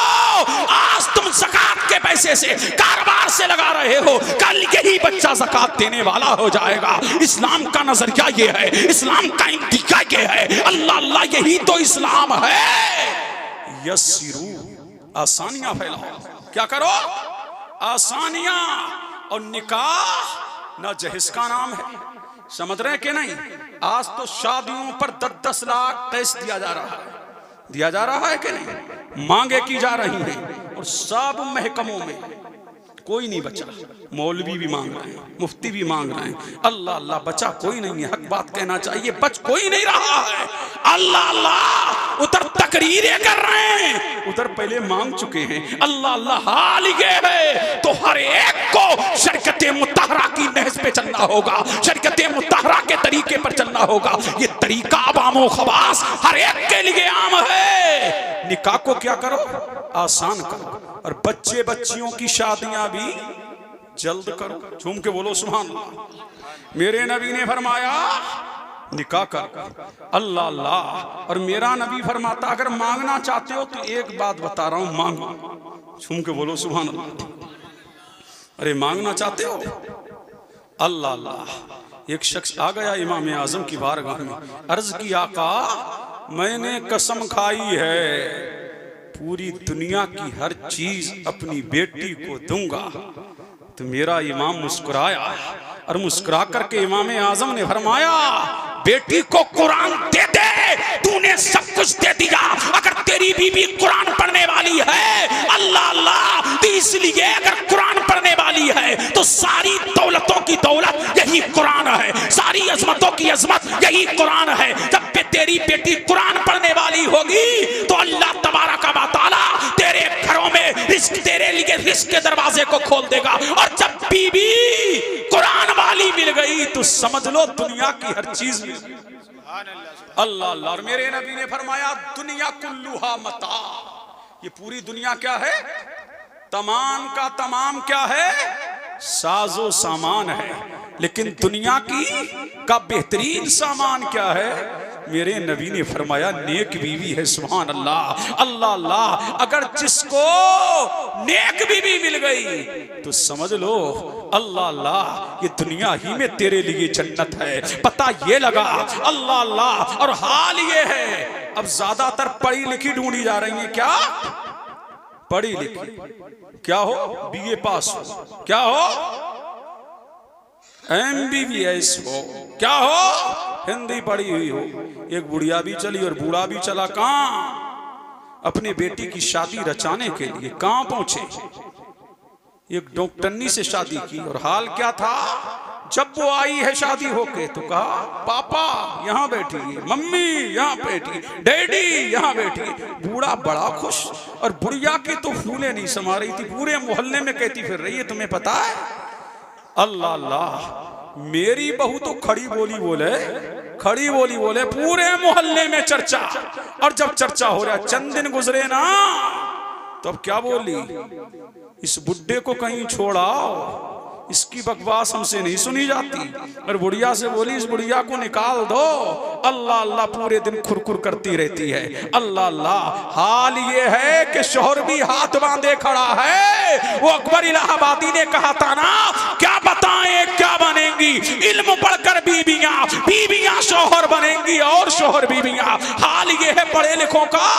आज तुम ज़कात के पैसे से कारोबार से लगा रहे हो, कल यही बच्चा ज़कात देने वाला हो जाएगा। इस्लाम का नजरिया ये है, इस्लाम का इंतजा ये है। अल्लाह अल्लाह यही तो इस्लाम है। यस्सिरू, आसानियां फैलाओ। क्या करो? आसानियां। और निकाह ना जहेज का नाम है, समझ रहे कि नहीं? आज तो शादियों पर 10-10 लाख कैश दिया जा रहा है, दिया जा रहा है कि नहीं? मांगे की जा रही हैं और सब महकमों में कोई नहीं बचा। मौलवी भी मांग रहे हैं, मुफ्ती भी मांग रहे हैं। अल्लाह अल्लाह, बचा कोई नहीं है। हक बात कहना चाहिए, बच कोई नहीं रहा है। अल्लाह अल्लाह, उधर तकरीरें कर रहे हैं, उधर पहले मांग चुके हैं। अल्लाह अल्लाह, हाल ये है तो हर एक को शरीयत मुतहरा की नहज पे चलना होगा, शरीयत मुतहरा के तरीके पर चलना होगा। ये तरीका अवामो खवास हर एक के लिए आम है। निकाह को क्या करो? आसान करो। और बच्चे बच्चियों की शादियां भी जल्द करो। झूम के बोलो सुभान अल्लाह। मेरे नबी ने फरमाया निकाह कर। अल्लाह अल्लाह। और मेरा नबी फरमाता अगर मांगना चाहते हो तो एक बात बता रहा हूं, मांगो। झूम के बोलो सुभान अल्लाह। अरे मांगना चाहते हो? अल्लाह अल्लाह। एक शख्स आ गया इमाम आजम की बारगाह में, अर्ज की आका मैंने कसम खाई है पूरी दुनिया की हर चीज अपनी बेटी को दूंगा। तो मेरा इमाम मुस्कुराया और मुस्कुरा करके इमाम आजम ने फरमाया बेटी को कुरान दे दे, तूने सब कुछ दे दिया। अगर तेरी बीवी कुरान पढ़ने वाली है, अल्लाह अल्लाह, तो इसलिए अगर कुरान पढ़ने वाली है तो सारी दौलतों की दौलत यही कुरान है, सारी अजमतों की अजमत यही कुरान है। जब तेरी बेटी कुरान पढ़ने वाली होगी तो अल्लाह तबारक व तआला तेरे घरों में रिस्क, तेरे लिए रिस्क के दरवाजे को खोल देगा। और जब बीबी कुरान वाली मिल गई तो समझ लो दुनिया की हर चीज मिल गई। अल्लाह अल्लाह। और मेरे नबी ने फरमाया दुनिया कुल्लुहा मता, ये पूरी दुनिया क्या है? तमाम का तमाम क्या है? साजो सामान है। लेकिन दुनिया की का बेहतरीन सामान क्या है? मेरे नबी ने फरमाया नेक बीवी है। सुभान अल्लाह। अल्लाह अल्लाह। अगर जिसको नेक बीवी मिल गई तो समझ लो अल्लाह अल्लाह, ये दुनिया ही में तेरे लिए जन्नत है। पता ये लगा। अल्लाह अल्लाह। और हाल ये है अब ज्यादातर पढ़ी लिखी ढूंढी जा रही है। क्या? पढ़ी लिखी, क्या हो, बीए पास हो, क्या हो, MBBS हो, क्या हो, हिंदी पढ़ी हुई हो। एक बुढ़िया भी चली और बूढ़ा भी चला, कहां? अपने बेटी की शादी रचाने के लिए कहां पहुंचे? एक डॉक्टरनी से शादी की, और हाल क्या था, जब वो आई है शादी होके तो कहा पापा यहाँ बैठिए, मम्मी यहाँ बैठिए, डैडी यहाँ बैठिए। बूढ़ा बड़ा खुश, और बुढ़िया की तो फूले नहीं समा रही थी, पूरे मोहल्ले में कहती फिर रही है, तुम्हें पता है, अल्लाह अल्लाह, मेरी बहू तो खड़ी बोली बोले, खड़ी बोली बोले, पूरे मोहल्ले में चर्चा। और जब चर्चा हो रहा, चंद दिन गुजरे ना, तो अब क्या बोली, इस बुड्ढे को कहीं छोड़ाओ, इसकी बकवास हमसे नहीं सुनी जाती। और बुढ़िया से बोली, इस बुढ़िया को निकाल दो, अल्लाह अल्लाह पूरे दिन खुरखुर करती रहती है, अल्लाह अल्लाह। हाल ये है कि शोहर भी हाथ बांधे खड़ा है। वो अकबर इलाहाबादी ने कहा था ना, क्या बताएं क्या बनेंगी, इल्म पढ़कर बीबियां, बीबियां शोहर बनेंगी और शोहर बीबियां। हाल ये है पढ़े लिखों का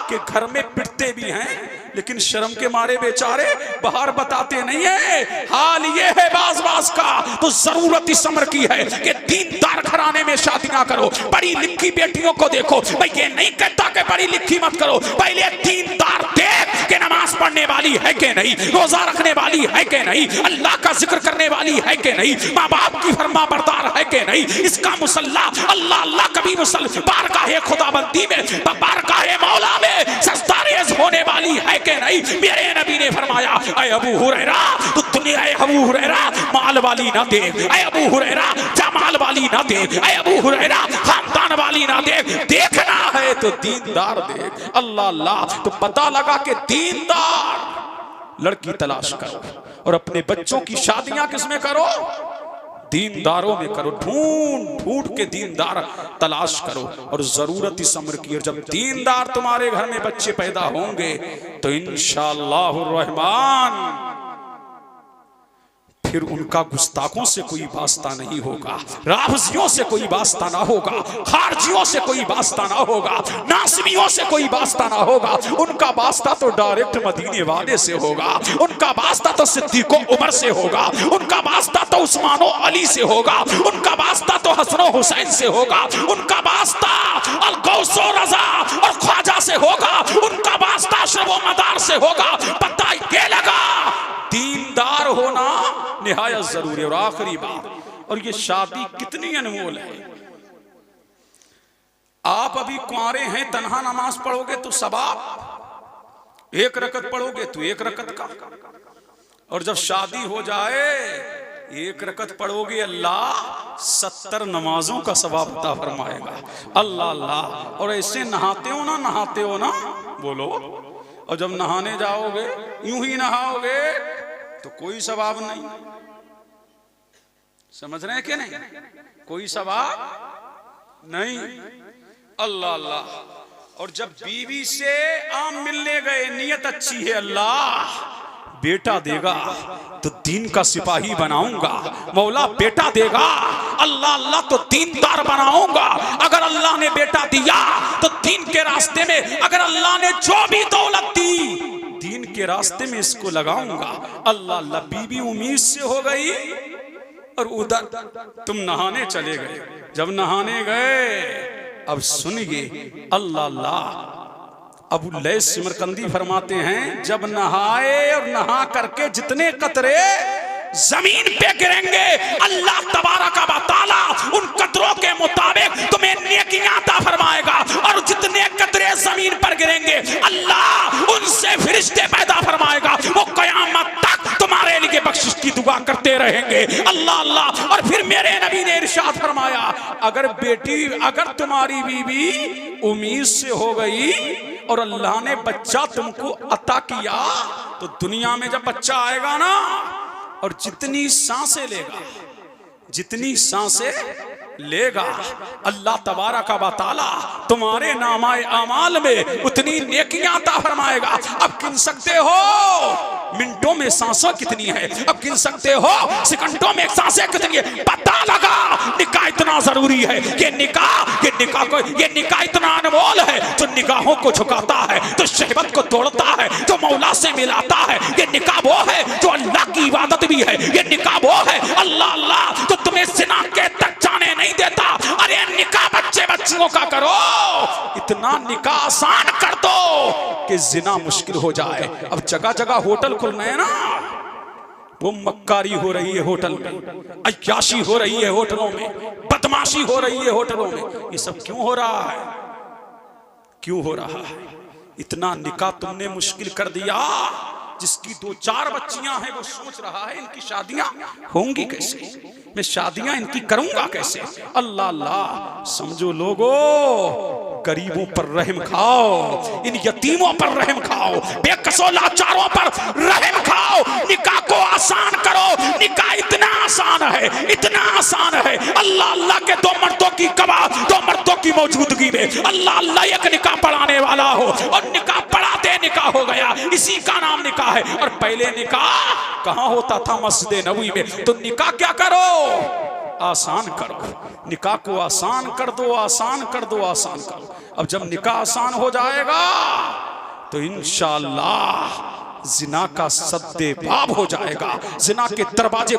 कि घर में पिटते भी हैं, लेकिन शर्म के मारे बेचारे बाहर बताते नहीं है। हाल ये है बाज का, तो जरूरत इस उम्र की है कि दीनदार घराने में शादियां करो। पढ़ी लिखी बेटियों को देखो, मैं ये नहीं कहता कि पढ़ी लिखी मत करो, पहले दीनदार देख के नमाज पढ़ने वाली है कि नहीं, रोजा रखने वाली है कि नहीं, अल्लाह का जिक्र करने वाली है कि नहीं, माँ बाप की फरमा बरदार है कि नहीं, इसका मुसल्ला अल्लाह अल्लाह कभी मुसल्ला बारगाह खुदाबंदी में, बारगाह मौला में सजदारेज होने वाली है कि नहीं। मेरे नबी ने फरमाया, ऐ अबू हुरैरा, तू दुनिया, ऐ अबू हुरैरा माल वाली ना देख, ऐ अबू हुरैरा जमाल वाली ना देख, ऐ अबू हुरैरा खानदान वाली ना देख, देखना है तो दीनदार देख। अल्लाह अल्लाह, तो पता लगा कि दीनदार लड़की तलाश करो, और अपने बच्चों की शादियां किसमें करो, दीनदारों में करो, ढूंढ ढूंढ के दीनदार तलाश करो। और जरूरत इस उम्र की, और जब दीनदार तुम्हारे घर में बच्चे पैदा होंगे तो इंशाअल्लाहुर रहमान फिर उनका गुस्ताखों से कोई वास्ता नहीं होगा, राफजियों से कोई वास्ता ना होगा, खारजियों से कोई वास्ता ना होगा, नासिबियों से कोई वास्ता ना होगा। उनका वास्ता तो डायरेक्ट मदीने वाले से होगा, उनका वास्ता तो सिद्दीको उमर से होगा, उनका वास्ता तो उस्मानो अली से होगा, उनका वास्ता तो हसनो हुसैन से होगा, उनका वास्ता अल गौसो रजा और ख्वाजा से होगा, उनका वास्ता शब मदार से होगा। पता ये लगा दीनदार होना निहायत जरूरी है। और आखिरी बात, और ये शादी कितनी अनमोल है। आप अभी कुंवारे हैं, तन्हा नमाज पढ़ोगे तो सवाब, एक रकत पढ़ोगे तो एक रकत का, और जब शादी हो जाए एक रकत पढ़ोगे अल्लाह 70 नमाजों का सवाब अता फरमाएगा। अल्लाह अल्लाह। और ऐसे नहाते हो ना बोलो, और जब नहाने जाओगे यूं ही नहाओगे तो कोई सवाब नहीं, समझ रहे हैं कि नहीं, कोई सवाब नहीं। अल्लाह अल्लाह। और जब बीवी से आम मिलने गए, नियत अच्छी है, अल्लाह बेटा देगा तो दीन का सिपाही बनाऊंगा, मौला बेटा देगा, अल्लाह अल्लाह तो दीनदार बनाऊंगा। अगर अल्लाह ने बेटा दिया तो दीन के रास्ते में, अगर अल्लाह ने जो भी दौलत दी दीन के रास्ते में इसको लगाऊंगा। अल्लाह अल्लाह। बीबी उम्मीद से हो गई, और उधर तुम नहाने चले गए। जब नहाने गए, अब सुनिए, अल्लाह अल्लाह। अबू लैस सिमरकंदी फरमाते हैं, जब नहाए और नहा करके जितने कतरे जमीन पे गिरेंगे, अल्लाह तबारक व तआला उन कतरों के मुताबिक तुम्हें नेकियां अता फरमाएगा। और जितने कतरे जमीन पर गिरेंगे, अल्लाह उनसे फरिश्ते पैदा फरमाएगा, वो कयामत तक तुम्हारे लिए बख्शिश की दुआ करते रहेंगे। अल्लाह अल्लाह। और फिर मेरे नबी ने इरशाद फरमाया, अगर तुम्हारी बीवी उम्मीद से हो गई और अल्लाह ने बच्चा तुमको अता किया, तो दुनिया में जब बच्चा आएगा ना, और जितनी सांसें लेगा। अल्लाह तबारक व तआला तुम्हारे नामाए अमाल में उतनी नेकियां अता फरमाएगा। अब गिन सकते हो मिनटों में सांसें कितनी है, अब गिन सकते हो सेकंडों में सांसें कितनी है। पता लगा निकाह इतना जरूरी है। ये निकाह इतना अनमोल है जो निगाहों को झुकाता है, जो शहवत को तोड़ता है, जो मौला से मिलाता है। ये निकाह वो है जो अल्लाह की इबादत भी है। ये निकाह वो है अल्लाह अल्लाह जो तुम्हें जिना के तक जाने नहीं देता। अरे निकाह बच्चों का करो, इतना निकाह आसान कर दो कि जिना मुश्किल हो जाए। अब जगह जगह होटल खुल रहे हैं ना, वो मक्कारी हो रही है होटल में, अय्याशी हो रही है होटलों में, बदमाशी हो रही है होटलों में। ये सब क्यों हो रहा है? क्यों हो रहा है? इतना निकाह तुमने मुश्किल कर दिया। जिसकी 2-4 बच्चियां हैं वो सोच रहा है इनकी शादियां होंगी कैसे, मैं शादियां इनकी करूंगा कैसे। अल्लाह अल्लाह समझो लोगो, गरीबों पर रहम खाओ, इन यतीमों पर रहम खाओ, बेकसों लाचारों पर रहम खाओ। निकाह को आसान करो। निकाह इतना आसान है, इतना आसान है। अल्लाह अल्लाह के 2 मर्दों की गवाह, 2 मर्दों की मौजूदगी में अल्लाह अल्लाह एक निकाह पढ़ाने वाला हो और निकाह पढ़ाते निकाह हो गया, इसी का नाम निकाह है। और पहले निकाह कहां होता था? मस्जिद नबवी में। तो निकाह क्या करो? आसान करो। निकाह को आसान कर दो, आसान कर दो, आसान करो। अब जब निकाह आसान हो जाएगा तो इंशाअल्लाह जिना का सद्दे बाब हो जाएगा। जिना के दरवाजे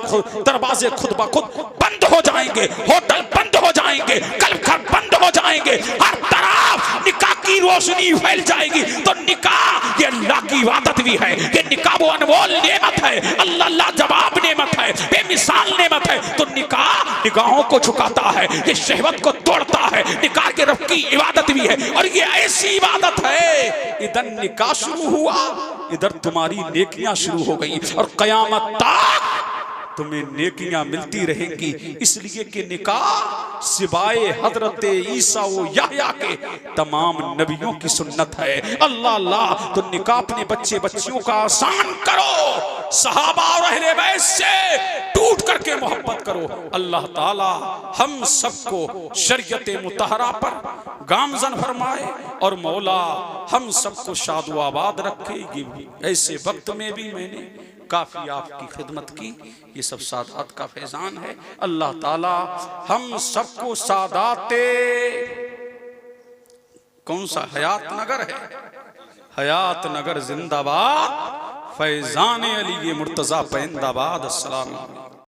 खुद ब खुद बंद हो जाएंगे, होटल बंद हो जाएंगे, कल घर बंद हो जाएंगे, हर तरफ निकाह की रोशनी फैल जाएगी। तो निकाह ये अल्लाह की इबादत भी है। ये निकाह वो अनमोल नेमत है, अल्लाह अल्लाह जवाब नेमत है, बेमिसाल नेमत है। तो निकाह निगाहों को झुकाता है, ये शहवत को तोड़ता है। निकाह के रब की इबादत भी है और ये ऐसी इबादत है, इधर निकाह शुरू हुआ, इधर तुम्हारी नेकियां शुरू हो गई और कयामत तक तुम्हें नेकियां मिलती रहेंगी। इसलिए कि निकाह सिवाय हजरत ईसा व याह्या के तमाम नबियों की सुन्नत है। अल्लाह अल्लाह तो निकाह अपने बच्चियों का आसान करो। सहाबा और अहले बैत से टूट करके मोहब्बत करो। अल्लाह ताला हम सबको शरीयत मुतहरा पर गामजन फरमाए और मौला हम सबको शादो आबाद रखेगी। ऐसे वक्त में भी मैंने काफी आपकी खिदमत की। ये सब सादात का फैजान है। अल्लाह ताला हम सबको सादाते कौन सा हयात नगर है, हयात नगर जिंदाबाद, फैजान अली मुर्तजा पैंदाबाद। अस्सलाम।